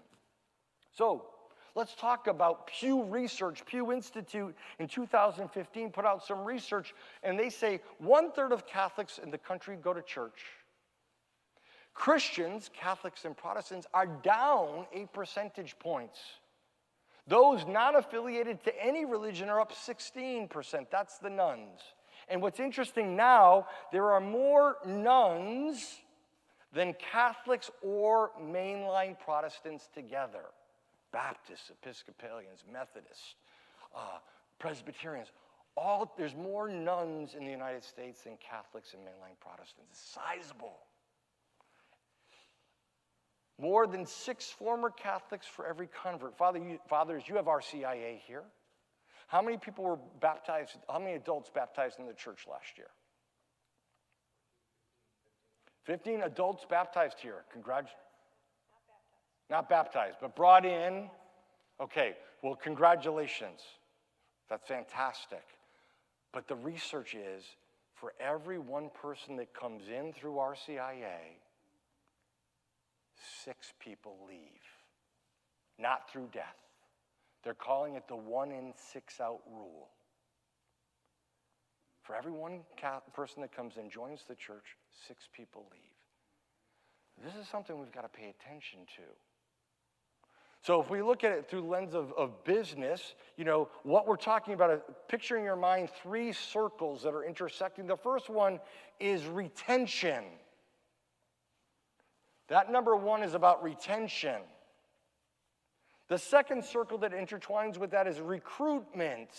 So let's talk about Pew Research. Pew Institute in 2015 put out some research, and they say 1/3 of Catholics in the country go to church. Christians, Catholics and Protestants, are down 8 percentage points. Those not affiliated to any religion are up 16%. That's the nuns. And what's interesting now, there are more nuns than Catholics or mainline Protestants together. Baptists, Episcopalians, Methodists, Presbyterians. There's more nuns in the United States than Catholics and mainline Protestants. It's sizable. More than 6 former Catholics for every convert. Fathers, you have RCIA here. How many people were baptized, how many adults baptized in the church last year? 15 adults baptized here. Congratulations. Not baptized, but brought in. Okay, well, congratulations. That's fantastic. But the research is, for every one person that comes in through RCIA, 6 people leave. Not through death. They're calling it the 1 in, 6 out rule. For every one person that comes in, joins the church, 6 people leave. This is something we've got to pay attention to. So if we look at it through the lens of business, what we're talking about, picture in your mind 3 circles that are intersecting. The first one is retention. That number 1 is about retention. The second circle that intertwines with that is recruitment.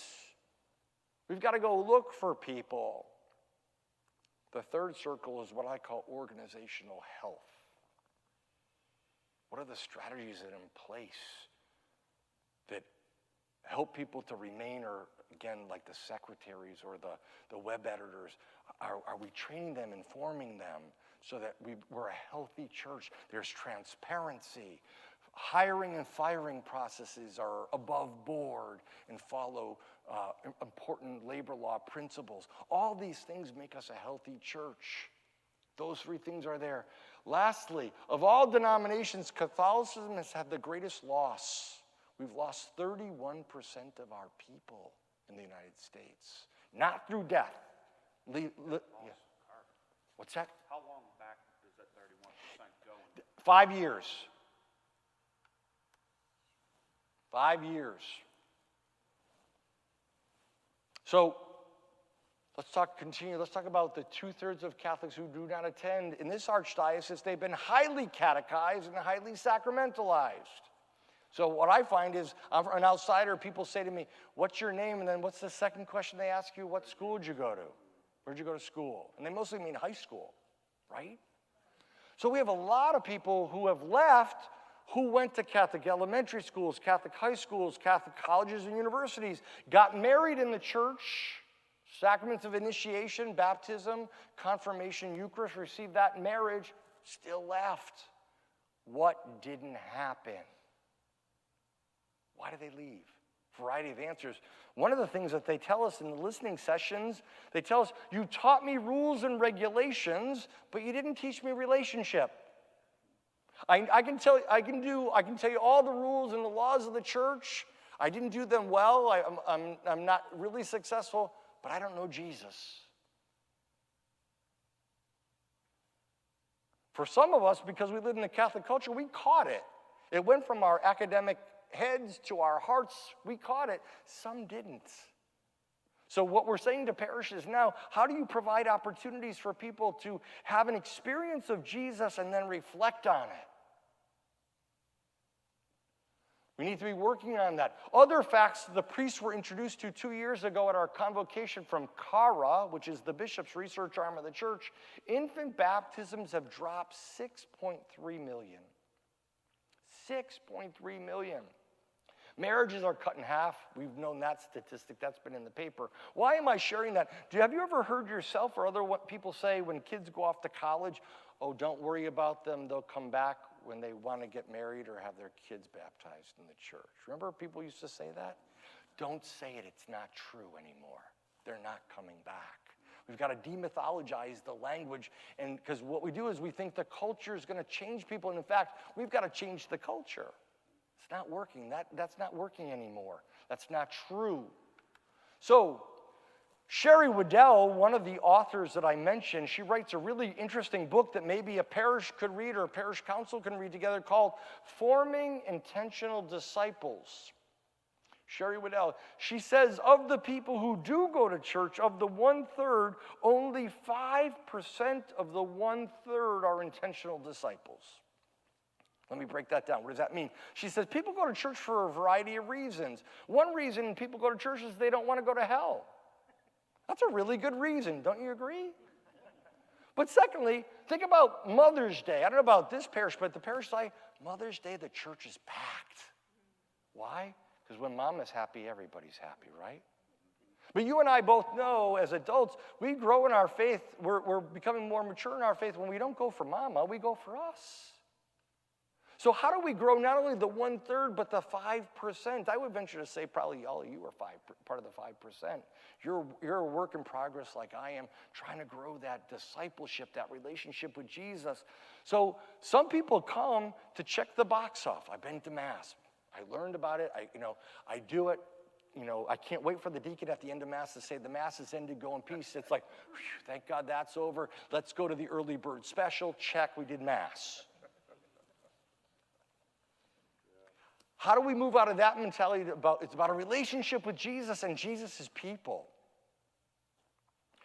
We've got to go look for people. The third circle is what I call organizational health. What are the strategies that are in place that help people to remain, or again, like the secretaries or the web editors, are we training them, informing them so that we're a healthy church? There's transparency. Hiring and firing processes are above board and follow important labor law principles. All these things make us a healthy church. Those 3 things are there. Lastly, of all denominations, Catholicism has had the greatest loss. We've lost 31% of our people in the United States. Not through death. Yeah. What's that? How long back does that 31% go? 5 years. 5 years. So continue. Let's talk about the 2/3 of Catholics who do not attend. In this archdiocese, they've been highly catechized and highly sacramentalized. So what I find is, I'm an outsider, people say to me, what's your name? And then what's the second question they ask you? What school did you go to? Where'd you go to school? And they mostly mean high school, right? So we have a lot of people who have left who went to Catholic elementary schools, Catholic high schools, Catholic colleges and universities, got married in the church, sacraments of initiation, baptism, confirmation, Eucharist, received that in marriage, still left. What didn't happen? Why did they leave? Variety of answers. One of the things that they tell us in the listening sessions, they tell us, you taught me rules and regulations, but you didn't teach me relationship. I can tell you all the rules and the laws of the church. I didn't do them well. I'm not really successful, but I don't know Jesus. For some of us, because we live in the Catholic culture, we caught it. It went from our academic heads to our hearts. We caught it. Some didn't. So what we're saying to parishes now, how do you provide opportunities for people to have an experience of Jesus and then reflect on it? We need to be working on that. Other facts the priests were introduced to 2 years ago at our convocation from Caron, which is the bishop's research arm of the church, infant baptisms have dropped 6.3 million. 6.3 million. Marriages are cut in half. We've known that statistic. That's been in the paper. Why am I sharing that? Have you ever heard yourself or other what people say when kids go off to college? Oh, don't worry about them. They'll come back when they want to get married or have their kids baptized in the church. Remember people used to say that? Don't say it. It's not true anymore. They're not coming back. We've got to demythologize the language, and because what we do is we think the culture is going to change people, and in fact, we've got to change the culture. It's not working. That's not working anymore. That's not true. So, Sherry Waddell, one of the authors that I mentioned, she writes a really interesting book that maybe a parish could read or a parish council can read together called Forming Intentional Disciples. Sherry Waddell, she says, of the people who do go to church, of the 1/3, only 5% of the 1/3 are intentional disciples. Let me break that down. What does that mean? She says people go to church for a variety of reasons. One reason people go to church is they don't want to go to hell. That's a really good reason, don't you agree? But secondly, think about Mother's Day. I don't know about this parish, but the parish side, Mother's Day, the church is packed. Why? Because when Mama's happy, everybody's happy, right? But you and I both know as adults, we grow in our faith, we're becoming more mature in our faith when we don't go for Mama, we go for us. So how do we grow not only the 1/3, but the 5%? I would venture to say probably all of you are part of the 5%. You're a work in progress like I am, trying to grow that discipleship, that relationship with Jesus. So some people come to check the box off. I've been to Mass. I learned about it. I do it. I can't wait for the deacon at the end of Mass to say, the Mass is ended, go in peace. It's like, whew, thank God that's over. Let's go to the early bird special. Check, we did Mass. How do we move out of that mentality it's about a relationship with Jesus and Jesus' people?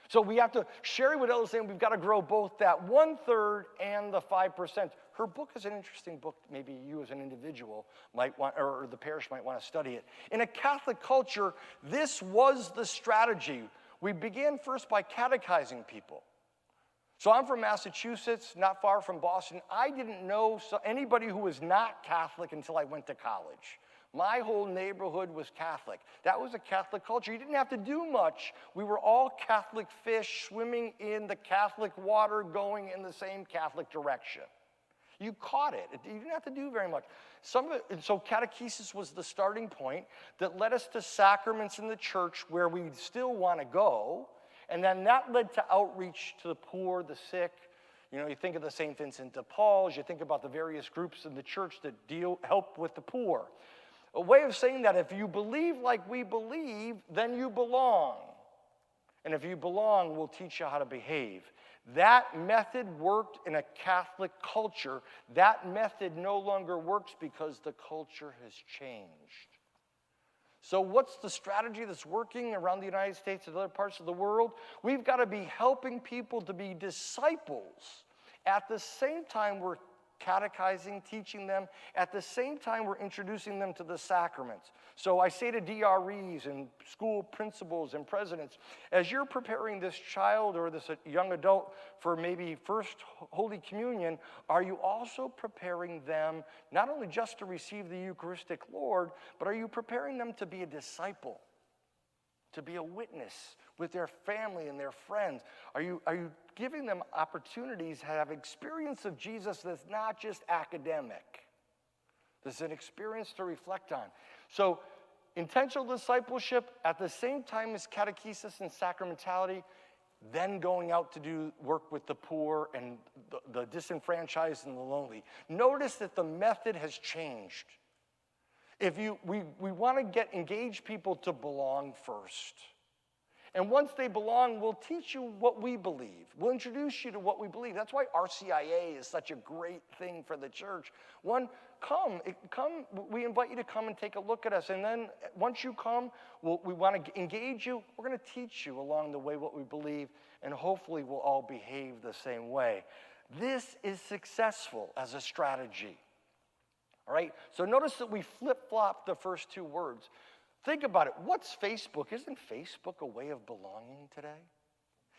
So we have to, Sherry Waddell is saying we've got to grow both that 1/3 and the 5%. Her book is an interesting book. Maybe you as an individual might want, or the parish might want to study it. In a Catholic culture, this was the strategy. We began first by catechizing people. So I'm from Massachusetts, not far from Boston. I didn't know anybody who was not Catholic until I went to college. My whole neighborhood was Catholic. That was a Catholic culture. You didn't have to do much. We were all Catholic fish swimming in the Catholic water, going in the same Catholic direction. You caught it. You didn't have to do very much. So catechesis was the starting point that led us to sacraments in the church where we still want to go. And then that led to outreach to the poor, the sick. You think of the St. Vincent de Paul's. You think about the various groups in the church that help with the poor. A way of saying that if you believe like we believe, then you belong. And if you belong, we'll teach you how to behave. That method worked in a Catholic culture. That method no longer works because the culture has changed. So what's the strategy that's working around the United States and other parts of the world? We've got to be helping people to be disciples. At the same time, we're catechizing, teaching them. At the same time, we're introducing them to the sacraments. So I say to DREs and school principals and presidents, as you're preparing this child or this young adult for maybe first Holy Communion, are you also preparing them not only just to receive the Eucharistic Lord, but are you preparing them to be a disciple, to be a witness with their family and their friends? Are you giving them opportunities to have experience of Jesus that's not just academic? There's an experience to reflect on. So intentional discipleship at the same time as catechesis and sacramentality, then going out to do work with the poor and the disenfranchised and the lonely. Notice that the method has changed. We want to engage people to belong first. And once they belong, we'll teach you what we believe. We'll introduce you to what we believe. That's why RCIA is such a great thing for the church. Come. We invite you to come and take a look at us. And then once you come, we want to engage you. We're going to teach you along the way what we believe, and hopefully we'll all behave the same way. This is successful as a strategy. All right? So notice that we flip-flop the first two words. Think about it. What's Facebook? Isn't Facebook a way of belonging today?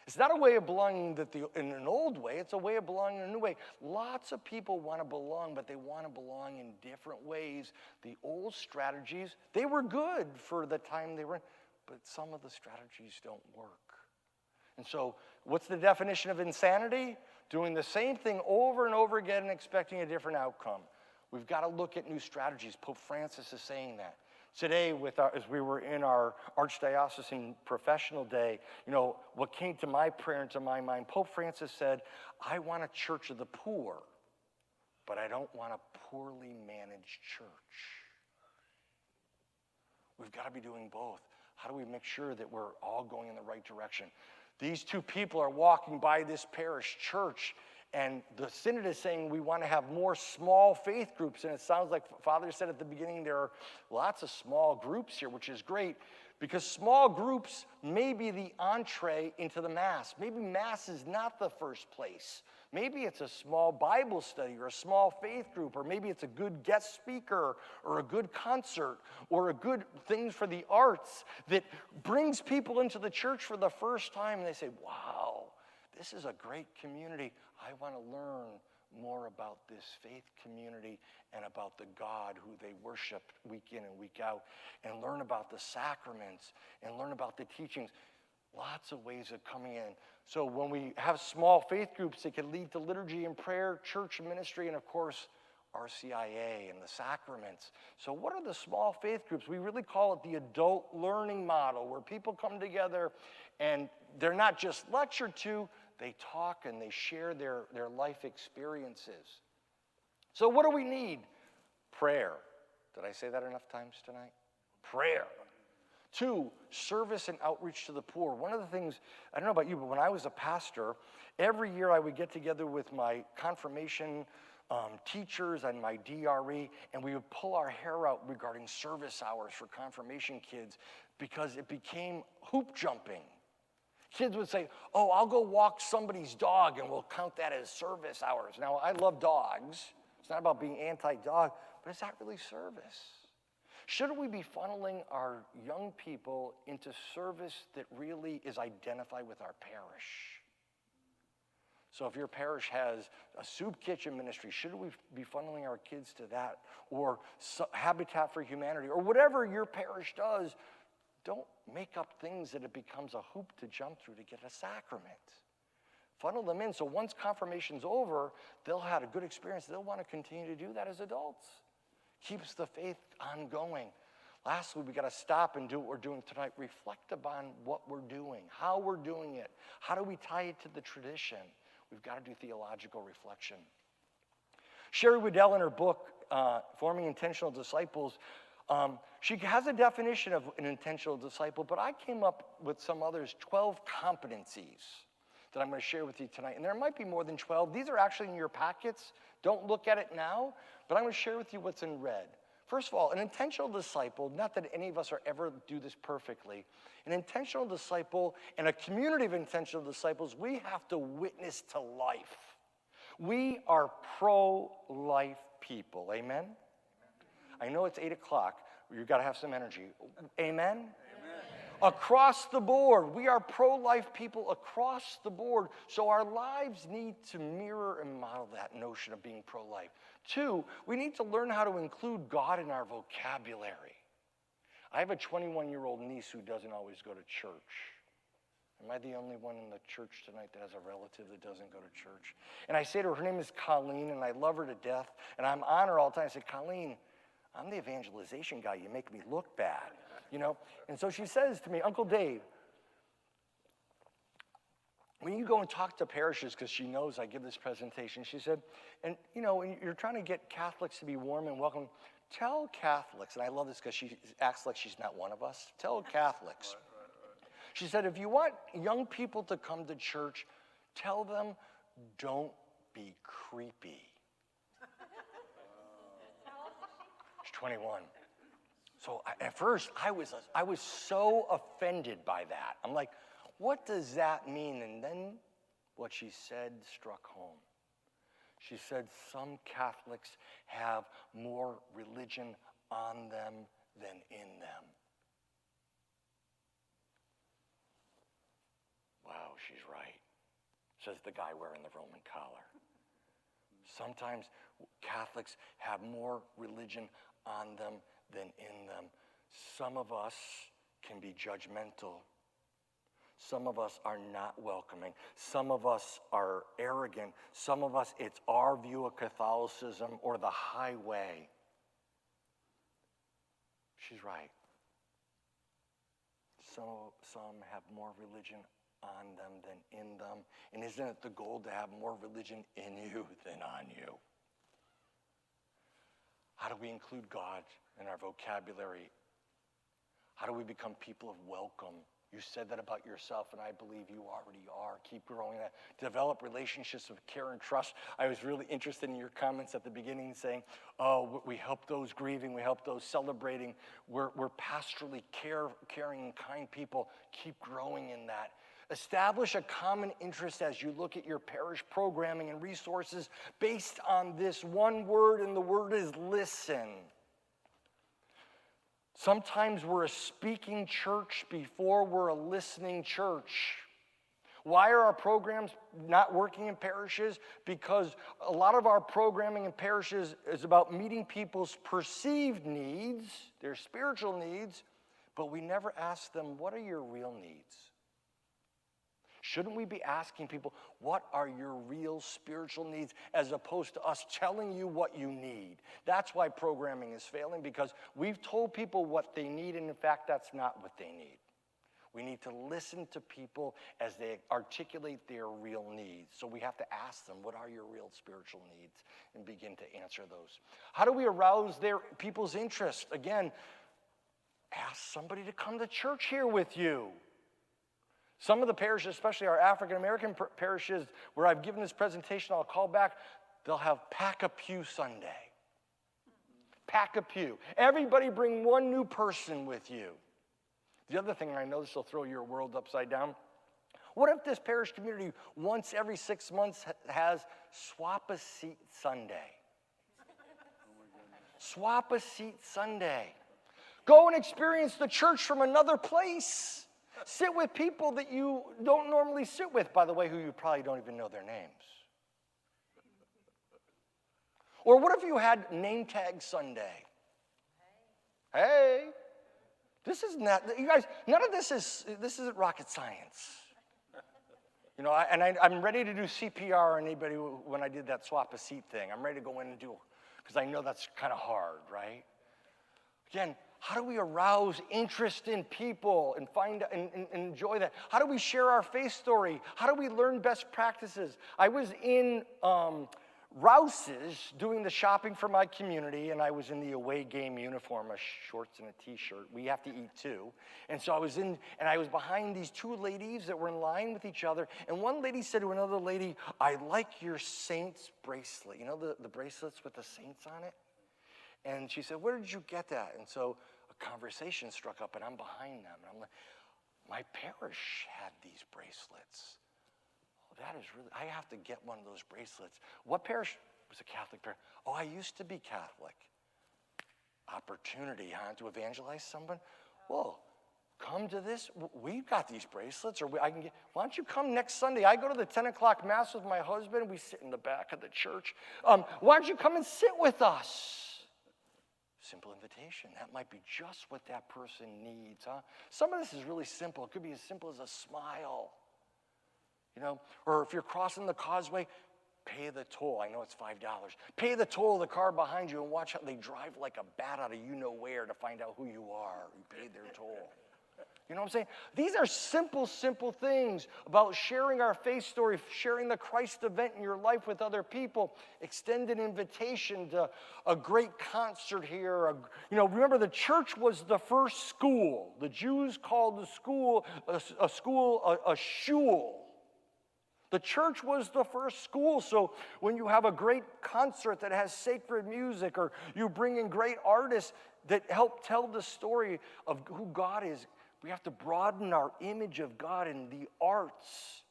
It's not a way of belonging in an old way. It's a way of belonging in a new way. Lots of people want to belong, but they want to belong in different ways. The old strategies, they were good for the time they were in, but some of the strategies don't work. And so what's the definition of insanity? Doing the same thing over and over again and expecting a different outcome. We've got to look at new strategies. Pope Francis is saying that. Today, as we were in our Archdiocesan Professional Day, what came to my prayer and to my mind, Pope Francis said, I want a church of the poor, but I don't want a poorly managed church. We've got to be doing both. How do we make sure that we're all going in the right direction? These two people are walking by this parish church, and the synod is saying we want to have more small faith groups. And it sounds like Father said at the beginning there are lots of small groups here, which is great, because small groups may be the entree into the Mass. Maybe Mass is not the first place. Maybe it's a small Bible study or a small faith group, or maybe it's a good guest speaker or a good concert or a good thing for the arts that brings people into the church for the first time, and they say, wow, this is a great community. I want to learn more about this faith community and about the God who they worship week in and week out, and learn about the sacraments and learn about the teachings. Lots of ways of coming in. So when we have small faith groups, it can lead to liturgy and prayer, church ministry, and of course, RCIA and the sacraments. So what are the small faith groups? We really call it the adult learning model, where people come together and they're not just lectured to, they talk and they share their life experiences. So what do we need? Prayer. Did I say that enough times tonight? Prayer. 2, service and outreach to the poor. One of the things, I don't know about you, but when I was a pastor, every year I would get together with my confirmation teachers and my DRE, and we would pull our hair out regarding service hours for confirmation kids, because it became hoop jumping. Kids would say, oh, I'll go walk somebody's dog and we'll count that as service hours. Now, I love dogs. It's not about being anti-dog, but is that really service? Shouldn't we be funneling our young people into service that really is identified with our parish? So if your parish has a soup kitchen ministry, shouldn't we be funneling our kids to that? Or Habitat for Humanity, or whatever your parish does. Don't make up things that it becomes a hoop to jump through to get a sacrament. Funnel them in so once confirmation's over, they'll have a good experience. They'll want to continue to do that as adults. Keeps the faith ongoing. Lastly, we got to stop and do what we're doing tonight. Reflect upon what we're doing, how we're doing it. How do we tie it to the tradition? We've got to do theological reflection. Sherry Waddell, in her book, Forming Intentional Disciples, she has a definition of an intentional disciple, but I came up with some others, 12 competencies that I'm going to share with you tonight. And there might be more than 12. These are actually in your packets. Don't look at it now, but I'm going to share with you what's in red. First of all, an intentional disciple, not that any of us are ever do this perfectly, an intentional disciple and a community of intentional disciples, we have to witness to life. We are pro-life people, amen? I know it's 8 o'clock. You've got to have some energy. Amen? Amen? Across the board. We are pro-life people across the board. So our lives need to mirror and model that notion of being pro-life. 2, we need to learn how to include God in our vocabulary. I have a 21-year-old niece who doesn't always go to church. Am I the only one in the church tonight that has a relative that doesn't go to church? And I say to her, her name is Colleen, and I love her to death, and I'm on her all the time. I say, Colleen, I'm the evangelization guy. You make me look bad, you know? And so she says to me, Uncle Dave, when you go and talk to parishes, because she knows I give this presentation, she said, and you know, when you're trying to get Catholics to be warm and welcome, tell Catholics, and I love this because she acts like she's not one of us, tell Catholics. She said, if you want young people to come to church, tell them, don't be creepy. She's 21. So at first, I was so offended by that. I'm like, what does that mean? And then what she said struck home. She said, some Catholics have more religion on them than in them. Wow. Wow, she's right, says the guy wearing the Roman collar. Sometimes Catholics have more religion on them than in them. Some of us can be judgmental. Some of us are not welcoming. Some of us are arrogant. Some of us, it's our view of Catholicism or the highway. She's right. Some have more religion on them than in them. And isn't it the goal to have more religion in you than on you? How do we include God in our vocabulary? How do we become people of welcome? You said that about yourself, and I believe you already are. Keep growing that. Develop relationships with care and trust. I was really interested in your comments at the beginning saying, oh, we help those grieving, we help those celebrating. We're pastorally caring and kind people. Keep growing in that. Establish a common interest as you look at your parish programming and resources based on this one word, and the word is listen. Sometimes we're a speaking church before we're a listening church. Why are our programs not working in parishes? Because a lot of our programming in parishes is about meeting people's perceived needs, their spiritual needs, but we never ask them, what are your real needs? Shouldn't we be asking people, what are your real spiritual needs, as opposed to us telling you what you need? That's why programming is failing, because we've told people what they need, and in fact, that's not what they need. We need to listen to people as they articulate their real needs. So we have to ask them, what are your real spiritual needs, and begin to answer those. How do we arouse people's interest? Again, ask somebody to come to church here with you. Some of the parishes, especially our African-American parishes, where I've given this presentation, I'll call back, they'll have Pack a Pew Sunday. Pack a pew. Everybody bring one new person with you. The other thing, and I know this will throw your world upside down, what if this parish community once every 6 months has Swap a Seat Sunday? Swap a Seat Sunday. Go and experience the church from another place. Sit with people that you don't normally sit with, by the way, who you probably don't even know their names. Or what if you had Name Tag Sunday? Hey. This is not, you guys, none of this isn't rocket science. You know, I'm ready to do CPR on anybody when I did that swap a seat thing. I'm ready to go in and do, because I know that's kind of hard, right? Again, how do we arouse interest in people and and enjoy that? How do we share our faith story? How do we learn best practices? I was in Rouse's doing the shopping for my community, and I was in the away game uniform, a shorts and a t-shirt. We have to eat too. And so I was behind these two ladies that were in line with each other, and one lady said to another lady, I like your Saints bracelet. You know the bracelets with the saints on it? And she said, where did you get that? And so a conversation struck up, and I'm behind them. And I'm like, my parish had these bracelets. Oh, that is really, I have to get one of those bracelets. What parish? It was a Catholic parish. Oh, I used to be Catholic. Opportunity, huh, to evangelize someone? Well, come to this. We've got these bracelets, or I can get, why don't you come next Sunday? I go to the 10 o'clock mass with my husband. We sit in the back of the church. Why don't you come and sit with us? Simple invitation. That might be just what that person needs, huh? Some of this is really simple. It could be as simple as a smile, you know? Or if you're crossing the causeway, pay the toll. I know it's $5. Pay the toll of the car behind you and watch how they drive like a bat out of you-know-where to find out who you are. You paid their toll. You know what I'm saying? These are simple, simple things about sharing our faith story, sharing the Christ event in your life with other people. Extend an invitation to a great concert here. You know, remember the church was the first school. The Jews called the school a shul. The church was the first school, so when you have a great concert that has sacred music, or you bring in great artists that help tell the story of who God is, we have to broaden our image of God, and the arts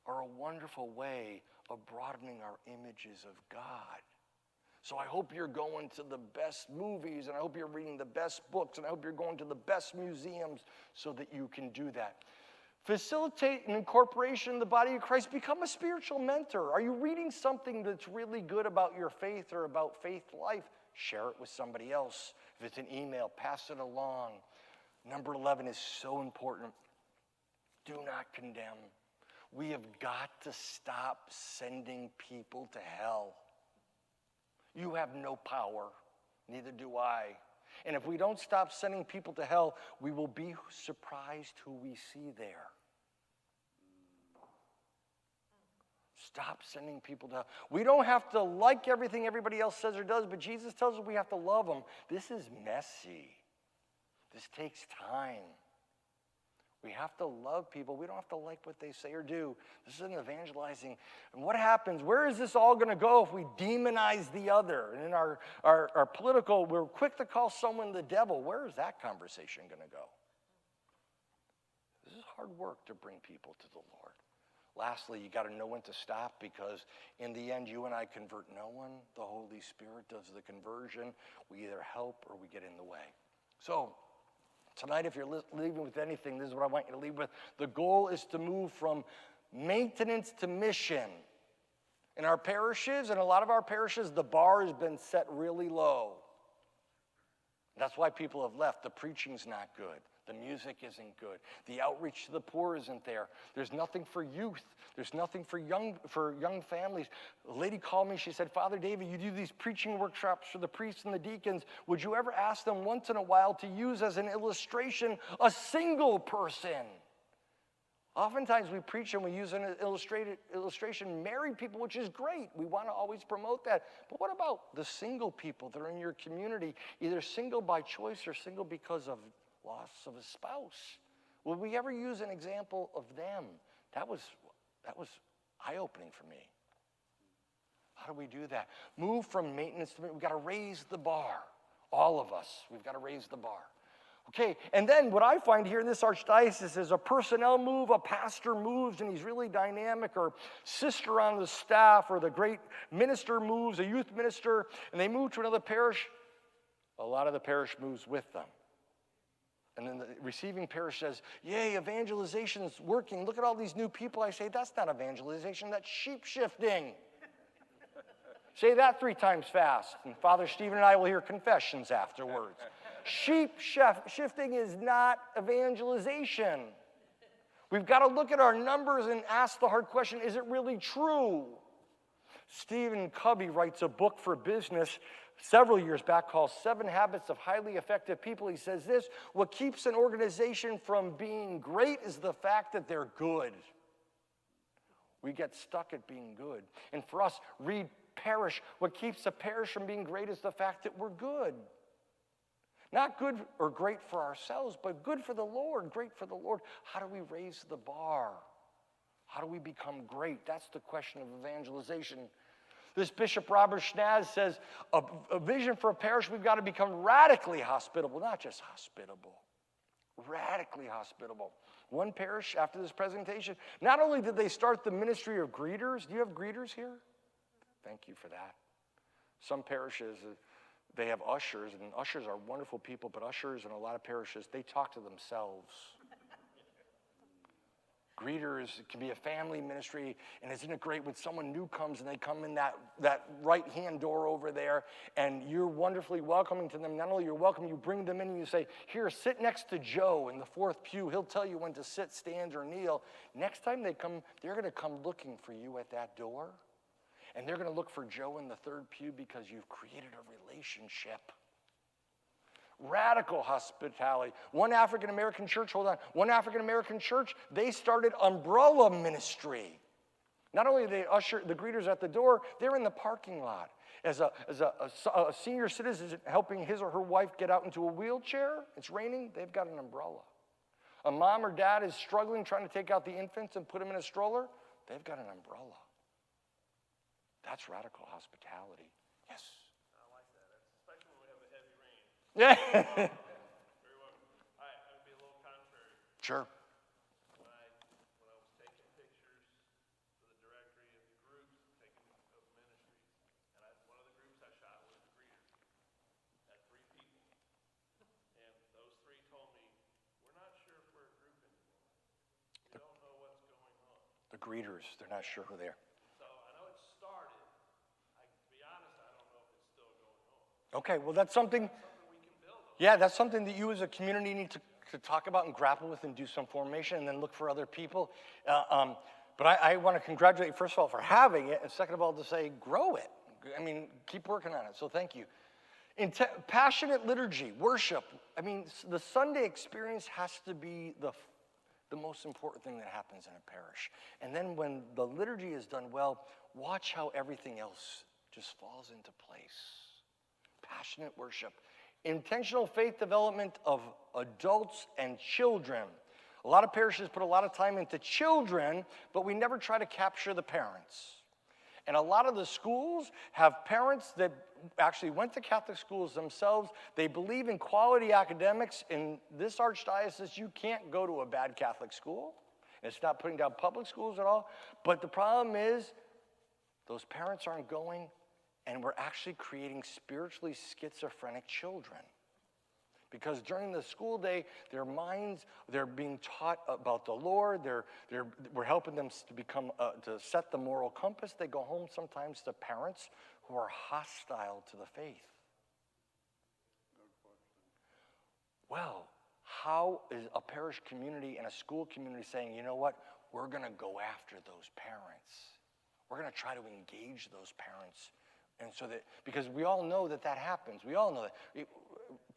are a wonderful way of broadening our images of God. So I hope you're going to the best movies, and I hope you're reading the best books, and I hope you're going to the best museums so that you can do that. Facilitate an incorporation in the body of Christ. Become a spiritual mentor. Are you reading something that's really good about your faith or about faith life? Share it with somebody else. If it's an email, pass it along. Number 11 is so important. Do not condemn. We have got to stop sending people to hell. You have no power, neither do I. And if we don't stop sending people to hell, we will be surprised who we see there. Stop sending people to hell. We don't have to like everything everybody else says or does, but Jesus tells us we have to love them. This is messy. This takes time. We have to love people. We don't have to like what they say or do. This is an evangelizing. And what happens? Where is this all going to go if we demonize the other? And in our political, we're quick to call someone the devil. Where is that conversation going to go? This is hard work to bring people to the Lord. Lastly, you got to know when to stop, because in the end, you and I convert no one. The Holy Spirit does the conversion. We either help or we get in the way. So, tonight, if you're leaving with anything, this is what I want you to leave with. The goal is to move from maintenance to mission. In our parishes, in a lot of our parishes, the bar has been set really low. That's why people have left. The preaching's not good. The music isn't good. The outreach to the poor isn't there. There's nothing for youth. There's nothing for young families. A lady called me. She said, Father David, you do these preaching workshops for the priests and the deacons. Would you ever ask them once in a while to use as an illustration a single person? Oftentimes we preach and we use an illustration married people, which is great. We want to always promote that. But what about the single people that are in your community, either single by choice or single because of loss of a spouse? Will we ever use an example of them? That was eye-opening for me. How do we do that? Move from maintenance to, we've got to raise the bar. All of us, we've got to raise the bar. Okay, and then what I find here in this archdiocese is a personnel move, a pastor moves and he's really dynamic, or sister on the staff, or the great minister moves, a youth minister, and they move to another parish. A lot of the parish moves with them. And then the receiving parish says, yay, evangelization is working. Look at all these new people. I say, that's not evangelization, that's sheep shifting. Say that 3 times fast, and Father Stephen and I will hear confessions afterwards. Sheep shifting is not evangelization. We've got to look at our numbers and ask the hard question, is it really true? Stephen Covey writes a book for business several years back called 7 Habits of Highly Effective People. He says this: what keeps an organization from being great is the fact that they're good. We get stuck at being good. And for us, read parish. What keeps a parish from being great is the fact that we're good. Not good or great for ourselves, but good for the Lord, great for the Lord. How do we raise the bar? How do we become great? That's the question of evangelization. This Bishop Robert Schnaz says, a vision for a parish, we've got to become radically hospitable, not just hospitable, radically hospitable. One parish, after this presentation, not only did they start the ministry of greeters. Do you have greeters here? Thank you for that. Some parishes, they have ushers, and ushers are wonderful people, but ushers in a lot of parishes, they talk to themselves. Greeters can be a family ministry, and isn't it great when someone new comes and they come in that right-hand door over there, and you're wonderfully welcoming to them. Not only you're welcome, you bring them in and you say, here, sit next to Joe in the 4th pew. He'll tell you when to sit, stand, or kneel. Next time they come, they're going to come looking for you at that door, and they're going to look for Joe in the 3rd pew because you've created a relationship. Radical hospitality. One African-American church, they started umbrella ministry. Not only they usher the greeters at the door, they're in the parking lot. As a senior citizen helping his or her wife get out into a wheelchair, it's raining, they've got an umbrella. A mom or dad is struggling trying to take out the infants and put them in a stroller, they've got an umbrella. That's radical hospitality. Yes? Yeah. Very welcome. I'm going to be a little contrary. Sure. When I was taking pictures for the directory of the groups, of ministries, and one of the groups I shot was the greeters. Had 3 people. And those 3 told me, we're not sure if we're a group anymore. The greeters. They're not sure who they are. So I know it started. To be honest, I don't know if it's still going on. Okay, well, that's something. Something we can build on. Yeah, that's something that you as a community need to talk about and grapple with and do some formation and then look for other people. But I want to congratulate you, first of all, for having it, and second of all, to say, grow it. I mean, keep working on it, so thank you. Passionate liturgy, worship. I mean, the Sunday experience has to be the most important thing that happens in a parish. And then when the liturgy is done well, watch how everything else just falls into place. Passionate worship. Intentional faith development of adults and children. A lot of parishes put a lot of time into children, but we never try to capture the parents. And a lot of the schools have parents that actually went to Catholic schools themselves. They believe in quality academics. In this archdiocese, you can't go to a bad Catholic school. It's not putting down public schools at all. But the problem is those parents aren't going, and we're actually creating spiritually schizophrenic children. Because during the school day, their minds, they're being taught about the Lord. We're helping them to become, to set the moral compass. They go home sometimes to parents who are hostile to the faith. No question. Well, how is a parish community and a school community saying, you know what, we're going to go after those parents. We're going to try to engage those parents. And so that, because we all know that happens. We all know that.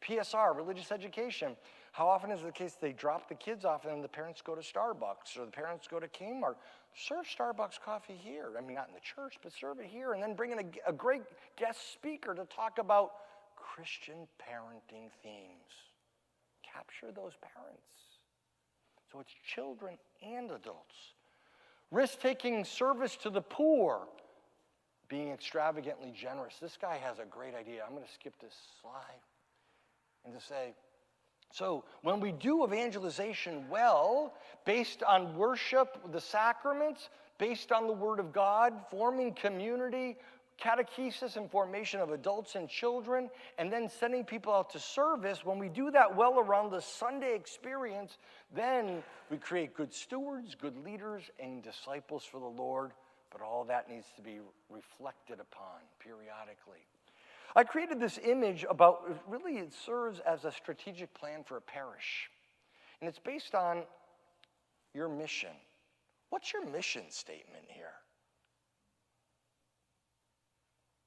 PSR, religious education, how often is it the case they drop the kids off and then the parents go to Starbucks or the parents go to Kmart? Serve Starbucks coffee here. I mean, not in the church, but serve it here. And then bring in a great guest speaker to talk about Christian parenting themes. Capture those parents. So it's children and adults. Risk-taking service to the poor. Being extravagantly generous. This guy has a great idea. I'm going to skip this slide. And to say, so when we do evangelization well, based on worship, the sacraments, based on the Word of God, forming community, catechesis and formation of adults and children, and then sending people out to service, when we do that well around the Sunday experience, then we create good stewards, good leaders, and disciples for the Lord. But all that needs to be reflected upon periodically. I created this image about, really it serves as a strategic plan for a parish. And it's based on your mission. What's your mission statement here?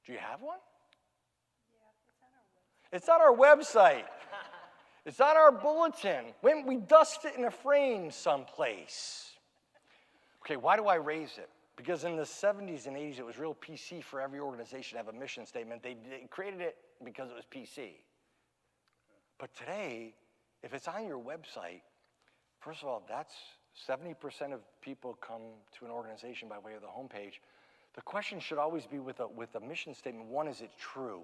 Do you have one? Yeah, it's on our website. It's on our bulletin. When we dust it in a frame someplace. Okay, why do I raise it? Because in the 70s and 80s, it was real PC for every organization to have a mission statement. They created it because it was PC. But today, if it's on your website, first of all, that's 70% of people come to an organization by way of the homepage. The question should always be with a mission statement. One, is it true?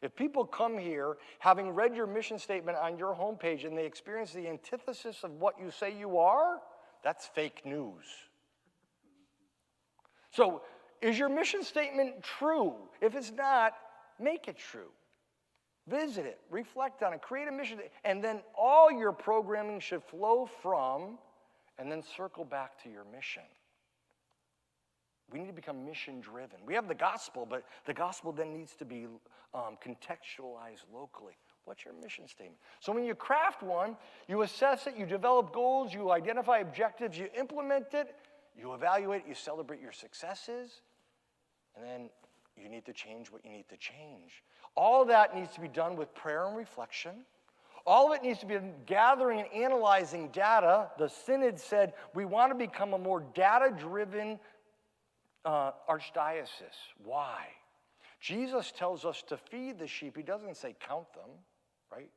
If people come here having read your mission statement on your homepage and they experience the antithesis of what you say you are, that's fake news. So, is your mission statement true? If it's not, make it true. Visit it, reflect on it, create a mission, and then all your programming should flow from and then circle back to your mission. We need to become mission-driven. We have the gospel, but the gospel then needs to be contextualized locally. What's your mission statement? So when you craft one, you assess it, you develop goals, you identify objectives, you implement it, you evaluate, you celebrate your successes, and then you need to change what you need to change. All that needs to be done with prayer and reflection. All of it needs to be gathering and analyzing data. The Synod said we want to become a more data-driven archdiocese. Why? Jesus tells us to feed the sheep. He doesn't say count them, right?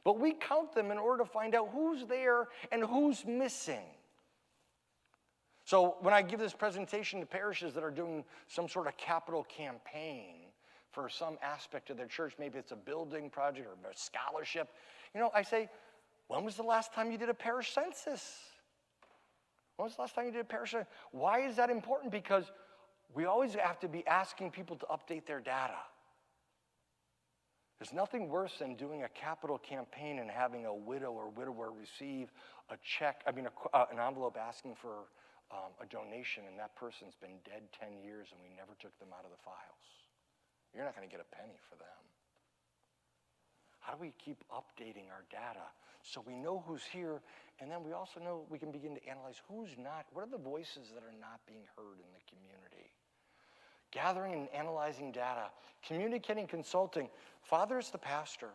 But we count them in order to find out who's there and who's missing. So when I give this presentation to parishes that are doing some sort of capital campaign for some aspect of their church, maybe it's a building project or a scholarship, I say, when was the last time you did a parish census? When was the last time you did a parish census? Why is that important? Because we always have to be asking people to update their data. There's nothing worse than doing a capital campaign and having a widow or widower receive a check, an envelope asking for a donation and that person's been dead 10 years and we never took them out of the files? You're not going to get a penny for them. How do we keep updating our data so we know who's here, and then we also know we can begin to analyze who's not, what are the voices that are not being heard in the community? Gathering and analyzing data, communicating, consulting. Father is the pastor.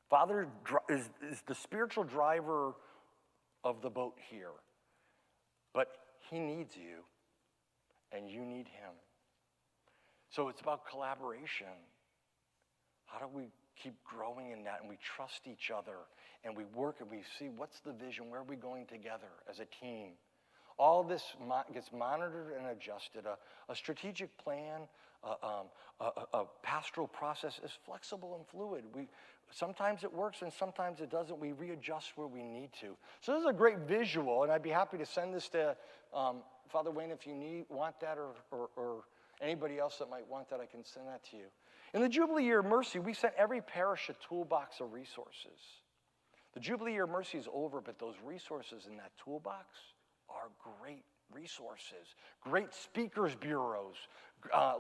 Father is the spiritual driver of the boat here. But he needs you, and you need him. So it's about collaboration. How do we keep growing in that, and we trust each other, and we work, and we see what's the vision, where are we going together as a team? All this gets monitored and adjusted. A strategic plan, a pastoral process is flexible and fluid. Sometimes it works and sometimes it doesn't. We readjust where we need to. So this is a great visual, and I'd be happy to send this to Father Wayne if you want that, or anybody else that might want that, I can send that to you. In the Jubilee Year of Mercy, we sent every parish a toolbox of resources. The Jubilee Year of Mercy is over, but those resources in that toolbox are great resources, great speakers bureaus,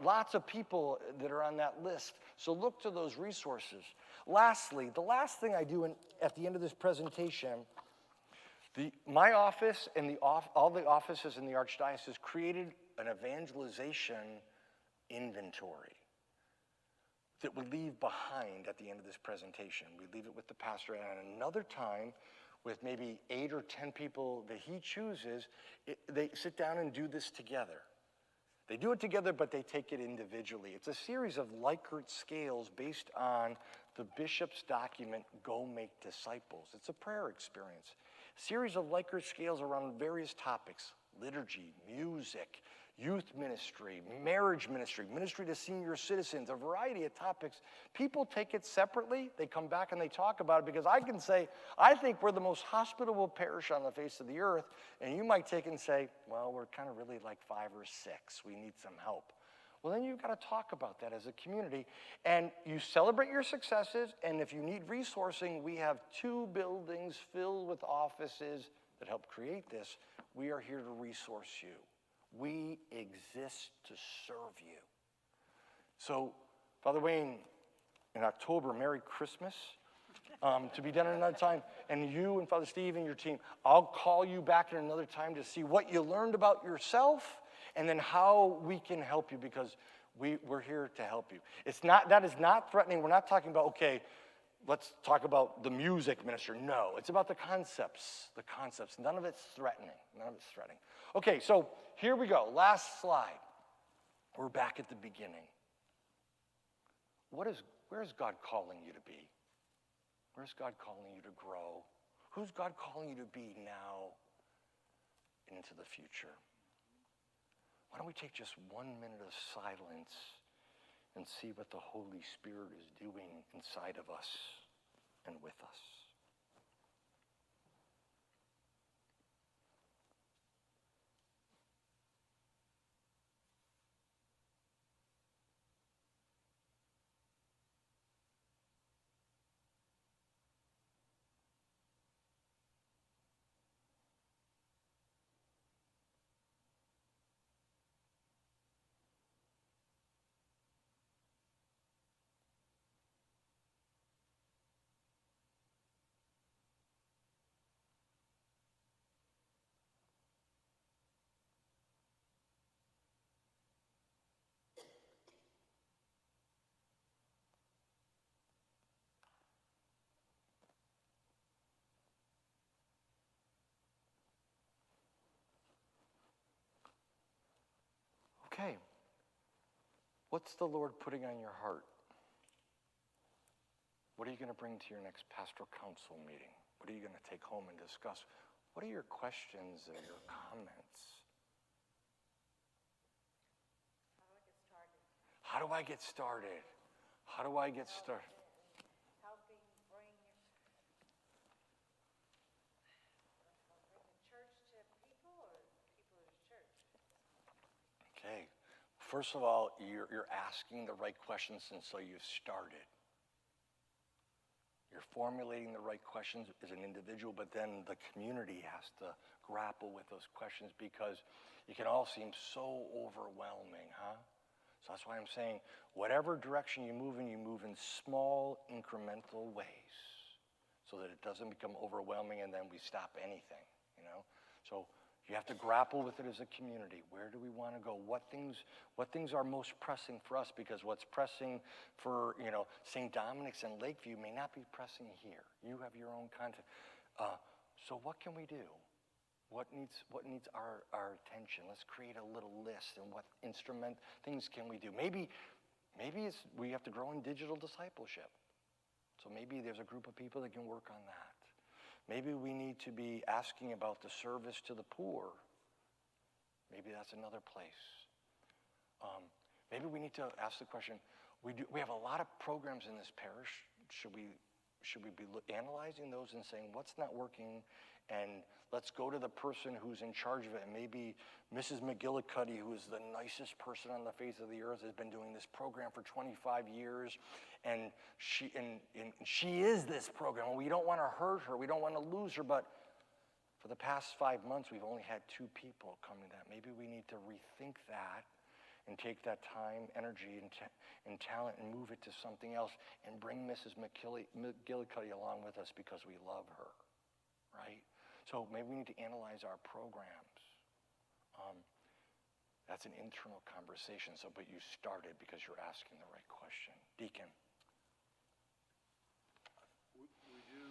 lots of people that are on that list. So look to those resources. Lastly, the last thing I do at the end of this presentation, my office and all the offices in the Archdiocese created an evangelization inventory that we leave behind at the end of this presentation. We leave it with the pastor, and another time with maybe 8 or 10 people that he chooses, they sit down and do this together. They do it together, but they take it individually. It's a series of Likert scales based on the bishop's document, Go Make Disciples. It's a prayer experience. A series of Likert scales around various topics: liturgy, music, youth ministry, marriage ministry, ministry to senior citizens, a variety of topics. People take it separately. They come back and they talk about it, because I can say, I think we're the most hospitable parish on the face of the earth, and you might take it and say, well, we're kind of really like 5 or 6. We need some help. Well, then you've got to talk about that as a community, and you celebrate your successes, and if you need resourcing, we have 2 buildings filled with offices that help create this. We are here to resource you. We exist to serve you. So, Father Wayne, in October, Merry Christmas. To be done at another time. And you and Father Steve and your team, I'll call you back at another time to see what you learned about yourself and then how we can help you, because we're here to help you. That is not threatening. We're not talking about, okay, let's talk about the music ministry. No, it's about the concepts. The concepts. None of it's threatening. None of it's threatening. Okay, so here we go. Last slide. We're back at the beginning. Where is God calling you to be? Where's God calling you to grow? Who's God calling you to be now and into the future? Why don't we take just 1 minute of silence and see what the Holy Spirit is doing inside of us and with us. Okay, what's the Lord putting on your heart? What are you going to bring to your next pastoral council meeting? What are you going to take home and discuss? What are your questions and your comments? How do I get started? How do I get started? Helping bring the church to people, or people to church? Okay, first of all, you're asking the right questions, and so you've started. You're formulating the right questions as an individual, but then the community has to grapple with those questions because it can all seem so overwhelming, huh? So that's why I'm saying whatever direction you move in small incremental ways so that it doesn't become overwhelming and then we stop anything, you know? So you have to grapple with it as a community. Where do we want to go? What things are most pressing for us? Because what's pressing for, you know, St. Dominic's and Lakeview may not be pressing here. You have your own content. So what can we do? What needs our attention? Let's create a little list and what things can we do? Maybe we have to grow in digital discipleship. So maybe there's a group of people that can work on that. Maybe we need to be asking about the service to the poor. Maybe that's another place. Maybe we need to ask the question, we have a lot of programs in this parish. Should we be analyzing those and saying what's not working, and let's go to the person who's in charge of it. And maybe Mrs. McGillicuddy, who is the nicest person on the face of the earth, has been doing this program for 25 years, and she is this program. We don't want to hurt her. We don't want to lose her, but for the past 5 months, we've only had 2 people come to that. Maybe we need to rethink that and take that time, energy, and talent and move it to something else and bring Mrs. McGillicuddy along with us because we love her, right? So maybe we need to analyze our programs. That's an internal conversation, but you started because you're asking the right question. Deacon. We do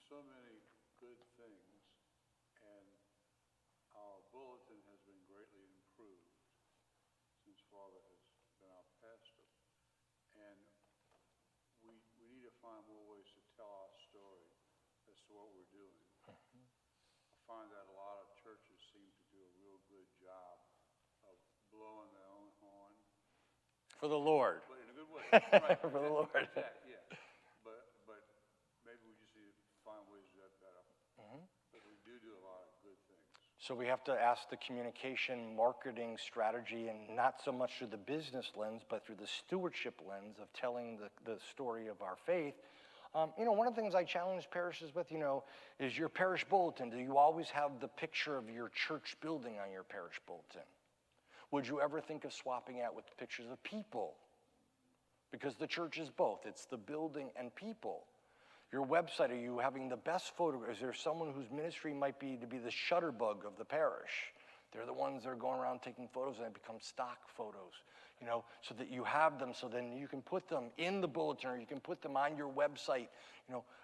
so many good things, and our bulletin has been greatly improved since Father has been our pastor. And we need to find more ways to tell our story as to what we're doing. I find that a lot of churches seem to do a real good job of blowing their own horn. For the Lord. But in a good way. Right. For the Lord. Yeah. But maybe we just need to find ways to do that better. But we do a lot of good things. So we have to ask the communication marketing strategy, and not so much through the business lens, but through the stewardship lens of telling the story of our faith. One of the things I challenge parishes with, is your parish bulletin. Do you always have the picture of your church building on your parish bulletin? Would you ever think of swapping out with pictures of people? Because the church is both. It's the building and people. Your website, are you having the best photo? Is there someone whose ministry might be to be the shutterbug of the parish? They're the ones that are going around taking photos and they become stock photos, so that you have them, so then you can put them in the bulletin or you can put them on your website.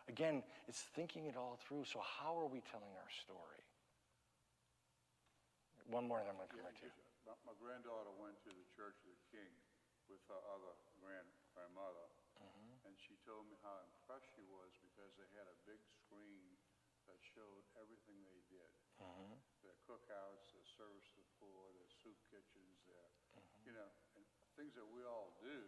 Again, it's thinking it all through. So how are we telling our story? One more and then I'm going to come right to you. My granddaughter went to the Church of the King with her other grandmother, and she told me how impressed she was because they had a big screen that showed everything they did. Their cookouts, their service to the poor, their soup kitchens, and things that we all do,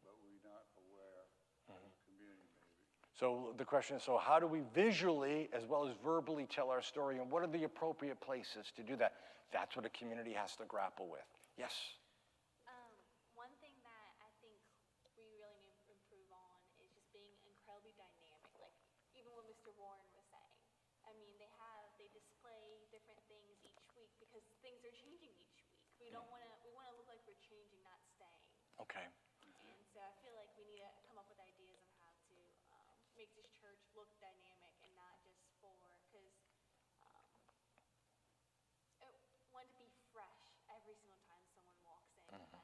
but we're not aware as a community maybe. So the question is, how do we visually as well as verbally tell our story, and what are the appropriate places to do that? That's what a community has to grapple with. Yes? One thing that I think we really need to improve on is just being incredibly dynamic. Like, even what Mr. Warren was saying. I mean, they display different things each week because things are changing each week. We want to look like we're changing, not staying. Okay. And so I feel like we need to come up with ideas on how to make this church look dynamic and not just because want to be fresh every single time someone walks in, kind of thing.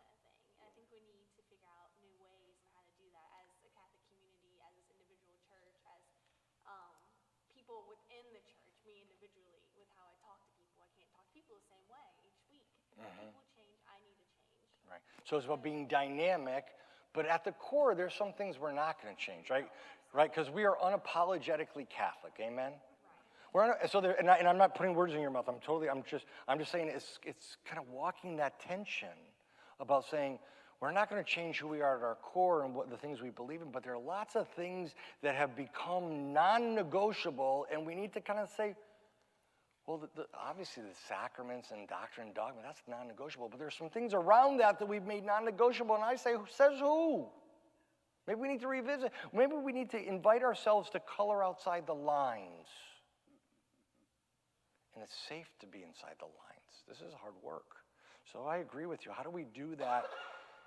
And I think we need to figure out new ways on how to do that as a Catholic community, as this individual church, as people within the church, me individually, with how I talk to people. I can't talk to people the same way each week. People change, I need to change. Right. So it's about being dynamic, but at the core, there's some things we're not going to change, right? Right? Because we are unapologetically Catholic. Amen? And I'm not putting words in your mouth. I'm just saying it's kind of walking that tension about saying we're not going to change who we are at our core and what the things we believe in, but there are lots of things that have become non-negotiable, and we need to kind of say, well, obviously the sacraments and doctrine and dogma, that's non-negotiable, but there's some things around that we've made non-negotiable, and I say, who says who? Maybe we need to revisit. Maybe we need to invite ourselves to color outside the lines. And it's safe to be inside the lines. This is hard work. So I agree with you. How do we do that?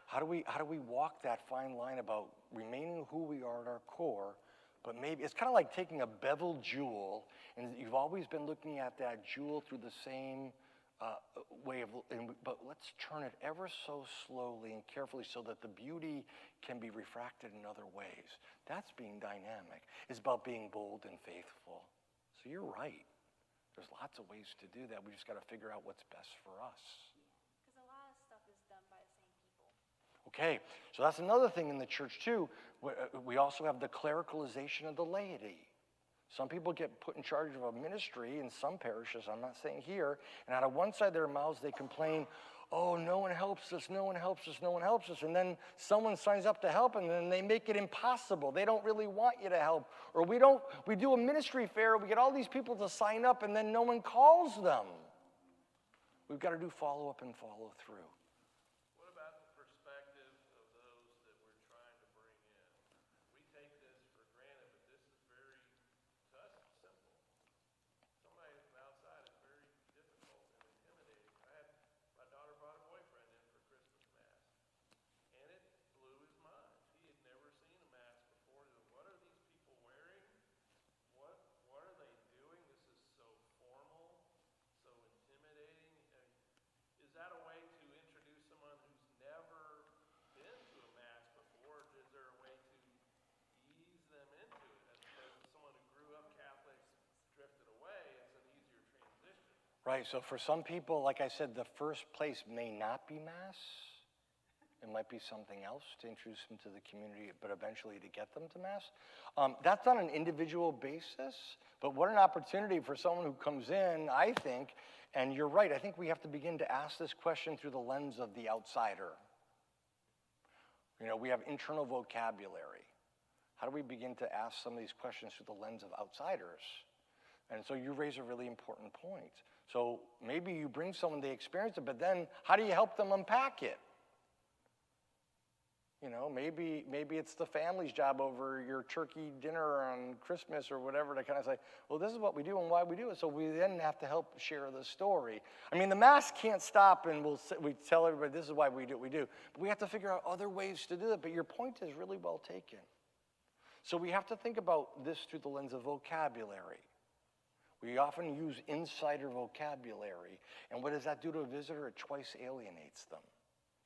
How do we walk that fine line about remaining who we are at our core, but maybe it's kind of like taking a beveled jewel, and you've always been looking at that jewel through the same way of, but let's turn it ever so slowly and carefully so that the beauty can be refracted in other ways. That's being dynamic. It's about being bold and faithful. So you're right. There's lots of ways to do that. We just got to figure out what's best for us. Because a lot of stuff is done by the same people. Okay, so that's another thing in the church too. We also have the clericalization of the laity. Some people get put in charge of a ministry in some parishes, I'm not saying here, and out of one side of their mouths they complain, oh, no one helps us, no one helps us, no one helps us, and then someone signs up to help and then they make it impossible. They don't really want you to help. Or we do a ministry fair, we get all these people to sign up and then no one calls them. We've got to do follow-up and follow through. What about the perspective of those that we're trying to bring in? We take this for granted, but this is very, to us, it's simple. Somebody from outside is very difficult and intimidating. My daughter brought a boyfriend in for Christmas Mass, and it blew his mind. He had never seen a Mass before. What are these people wearing? What are they doing? This is so formal, so intimidating. Is that a way to introduce someone who's never been to a Mass before? Is there a way to ease them into it as opposed to someone who grew up Catholic, drifted away? It's an easier transition. Right, so for some people, like I said, the first place may not be Mass. It might be something else to introduce them to the community, but eventually to get them to Mass. That's on an individual basis, but what an opportunity for someone who comes in, I think, and you're right, I think we have to begin to ask this question through the lens of the outsider. You know, we have internal vocabulary. How do we begin to ask some of these questions through the lens of outsiders? And so you raise a really important point. So maybe you bring someone, they experience it, but then how do you help them unpack it? You know, maybe it's the family's job over your turkey dinner on Christmas or whatever to kind of say, well, this is what we do and why we do it. So we then have to help share the story. I mean, the Mass can't stop and we tell everybody this is why we do what we do. But we have to figure out other ways to do it. But your point is really well taken. So we have to think about this through the lens of vocabulary. We often use insider vocabulary. And what does that do to a visitor? It twice alienates them.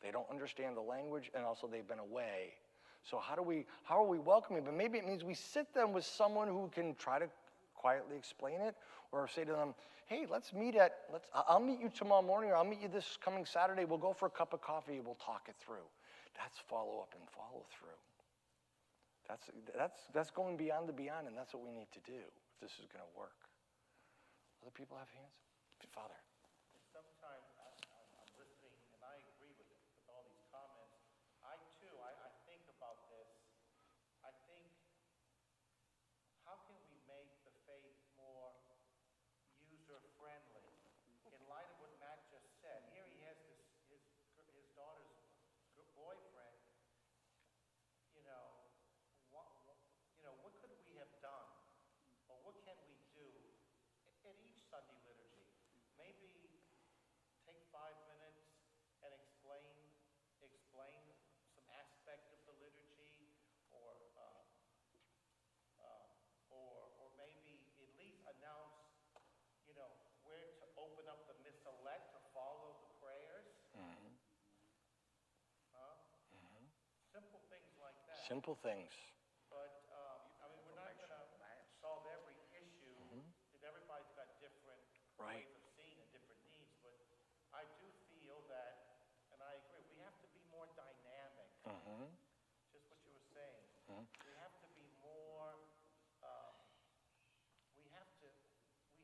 They don't understand the language, and also they've been away. So how are we welcoming? But maybe it means we sit them with someone who can try to quietly explain it, or say to them, hey, I'll meet you tomorrow morning, or I'll meet you this coming Saturday. We'll go for a cup of coffee, we'll talk it through. That's follow-up and follow-through. That's going beyond the beyond, and that's what we need to do if this is going to work. Other people have hands? Father. Sometimes I'm listening, and I agree with all these comments. I think about this. I think, how can we make the faith more user-friendly? In light of what Matt just said, here he has his daughter's boyfriend. What could we have done, or what can we do at each Sunday liturgy? Maybe take 5 minutes and explain some aspect of the liturgy, or maybe at least announce, where to open up the missalette to follow the prayers. Mm-hmm. Simple things like that. Simple things. But we're not going to solve every issue, and everybody's got different Right. ways of seeing and different needs. But I do feel that, and I agree, we have to be more dynamic. Just what you were saying. We have to be more. We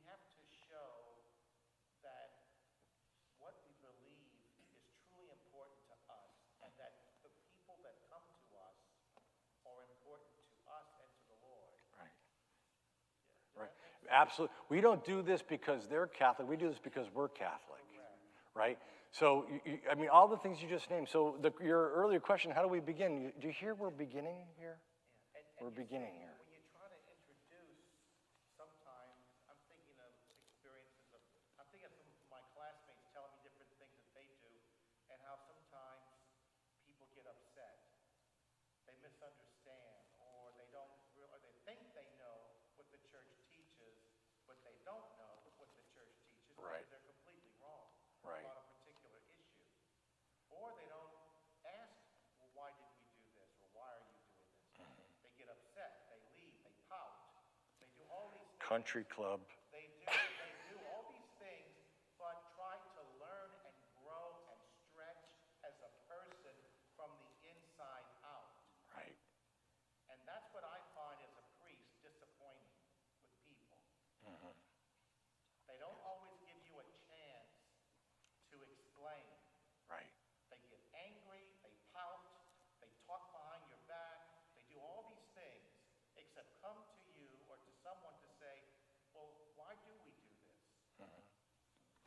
have to show that what we believe is truly important to us, and that the people that come to us are important to us and to the Lord. Right. Right. Absolutely. We don't do this because they're Catholic. We do this because we're Catholic. Right? So, I mean, all the things you just named. So your earlier question, how do we begin? Do you hear we're beginning here? And We're you beginning see, here. when you try to introduce, sometimes, I'm thinking of experiences of, I'm thinking of some of my classmates telling me different things that they do, and how sometimes people get upset. They misunderstand, or they don't, or they think they know what the church teaches, but they don't know what the church teaches Right. because they're completely wrong Right. about a particular issue. Or they don't ask, well, why did we do this, or why are you doing this? They get upset, they leave, they pout, they do all these things. Country club. They do all these things, but try to learn and grow and stretch as a person from the inside out. Right. And that's what I find as a priest disappointing with people. They don't always give you a chance to explain. Right. They get angry, they pout, they talk behind your back, they do all these things, except come to you or to someone to say, well, why do we do this?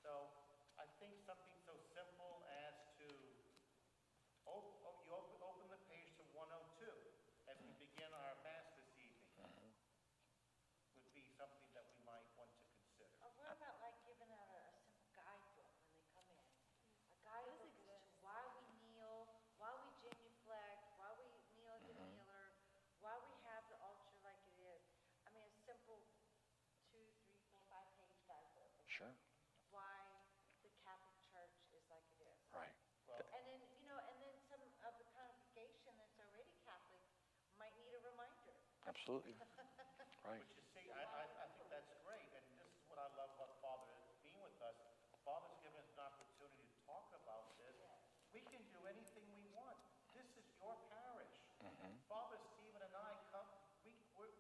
So I think something so simple as to, open the page to 102 as we begin our Mass this evening would be something that we might want to consider. Or what about like giving out a simple guidebook when they come in? A guidebook as to why we kneel, why we genuflect, why we kneel at the kneeler, why we have the altar like it is. I mean, a simple 2, 3, 4, 5-page guidebook. Sure. Why the Catholic Church is like it is. Right. And then, and then some of the congregation that's already Catholic might need a reminder. Absolutely. Right. But you see, I think that's great, and this is what I love about Father being with us. Father's given us an opportunity to talk about this. We can do anything we want. This is your parish. Father Stephen and I come, we're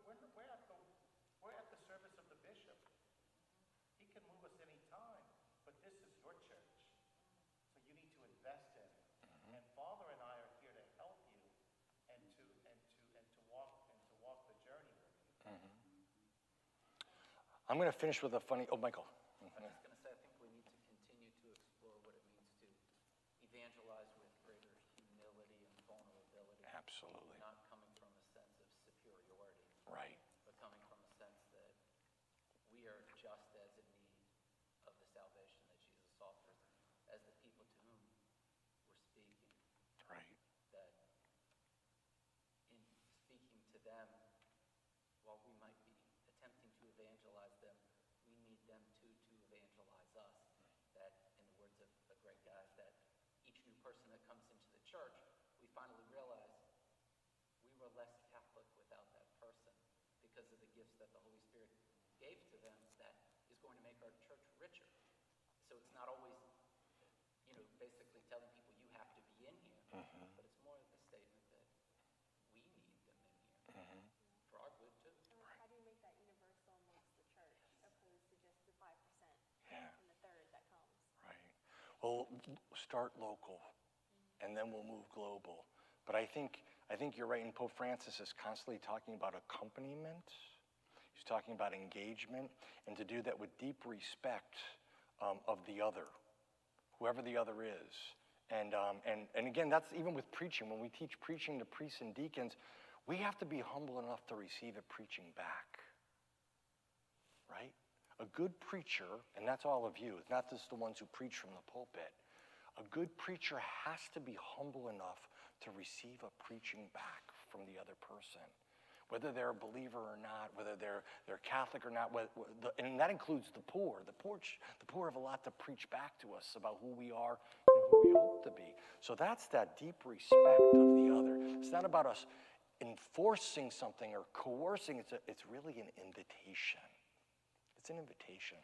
at the service of the bishop. He can move us any time, but this is your church. So you need to invest in it. And Father and I are here to help you and to walk the journey with you. I'm going to finish with a funny. Oh, Michael. I was just going to say, I think we need to continue to explore what it means to evangelize with greater humility and vulnerability. Absolutely. Not coming from a sense of superiority, Right. but coming from a sense that we are just as in need of the salvation that Jesus offers as the people to whom we're speaking. Right. That in speaking to them, while we might be attempting to evangelize them, we need them too to evangelize us. That, in the words of a great guy, that each new person that comes into the church, we finally realize we were less Catholic without that person because of the gifts that the Holy Spirit gave to them that is going to make our church richer. So it's not always, basically telling people you have to be in here, but it's more of the statement that we need them in here for our good too. And how do you make that universal amongst the church, opposed to just the 5% Yeah. and the third that comes? Right. Well, start local, and then we'll move global. But I think you're right, and Pope Francis is constantly talking about accompaniment. He's talking about engagement, and to do that with deep respect of the other, whoever the other is. And again, that's even with preaching. When we teach preaching to priests and deacons, we have to be humble enough to receive it preaching back, right? A good preacher, and that's all of you, it's not just the ones who preach from the pulpit. A good preacher has to be humble enough to receive a preaching back from the other person, whether they're a believer or not, whether they're Catholic or not, and that includes the poor. The poor have a lot to preach back to us about who we are and who we hope to be. So that's that deep respect of the other. It's not about us enforcing something or coercing. It's really an invitation. It's an invitation.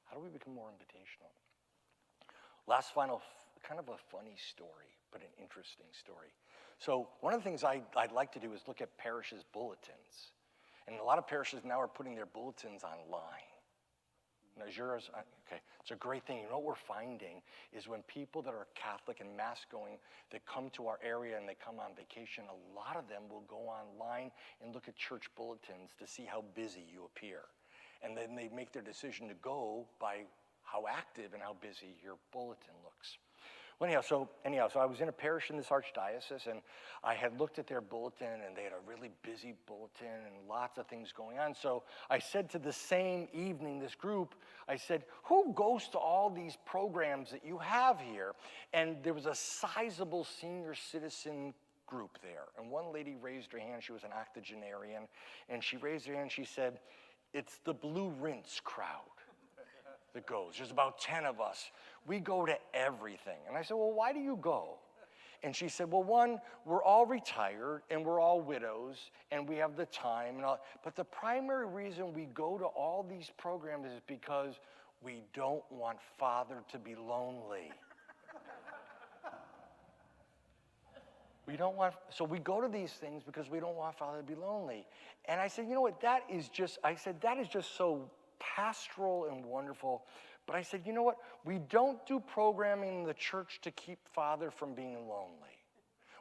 How do we become more invitational? Last final, kind of a funny story, but an interesting story. So one of the things I'd like to do is look at parishes' bulletins. And a lot of parishes now are putting their bulletins online. Now, is yours? Okay, it's a great thing. You know what we're finding is when people that are Catholic and Mass going, that come to our area and they come on vacation, a lot of them will go online and look at church bulletins to see how busy you appear. And then they make their decision to go by how active and how busy your bulletin looks. Well, anyhow, so I was in a parish in this archdiocese, and I had looked at their bulletin, and they had a really busy bulletin and lots of things going on. So I said to the same evening, this group, I said, who goes to all these programs that you have here? And there was a sizable senior citizen group there. And one lady raised her hand. She was an octogenarian, and she raised her hand. She said, it's the blue rinse crowd that goes. There's about 10 of us. We go to everything. And I said, well, why do you go? And she said, well, one, we're all retired and we're all widows and we have the time and all. But the primary reason we go to all these programs is because we don't want Father to be lonely. So we go to these things because we don't want Father to be lonely. And I said, you know what, that is just so pastoral and wonderful. But I said, you know what, we don't do programming in the church to keep Father from being lonely.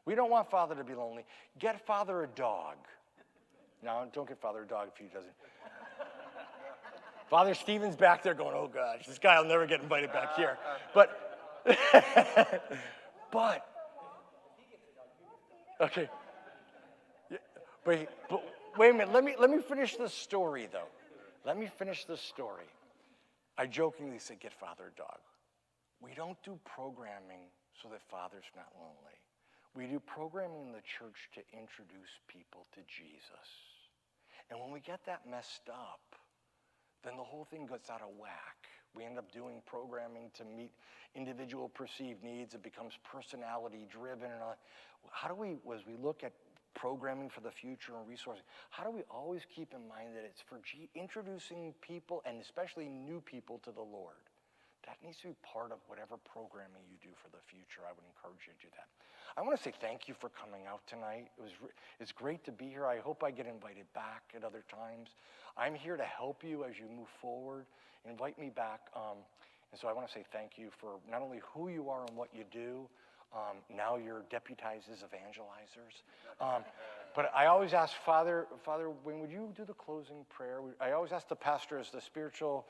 We don't want Father to be lonely. Get Father a dog. No, don't get Father a dog if he doesn't. Father Stephen's back there going, oh gosh, this guy will never get invited back here. But, okay. Yeah, but wait a minute, let me finish the story though. Let me finish the story. I jokingly said, get Father a dog. We don't do programming so that Father's not lonely. We do programming in the church to introduce people to Jesus. And when we get that messed up, then the whole thing gets out of whack. We end up doing programming to meet individual perceived needs. It becomes personality driven. And how do we, as we look at programming for the future and resourcing, how do we always keep in mind that it's for introducing people, and especially new people, to the Lord? That needs to be part of whatever programming you do for the future. I would encourage you to do that. I want to say thank you for coming out tonight. It's great to be here. I hope I get invited back at other times. I'm here to help you as you move forward. Invite me back. And so I want to say thank you for not only who you are and what you do. Now you're deputized as evangelizers. But I always ask Father Wayne, would you do the closing prayer? I always ask the pastor as the spiritual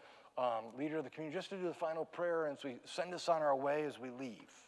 leader of the community just to do the final prayer and so send us on our way as we leave.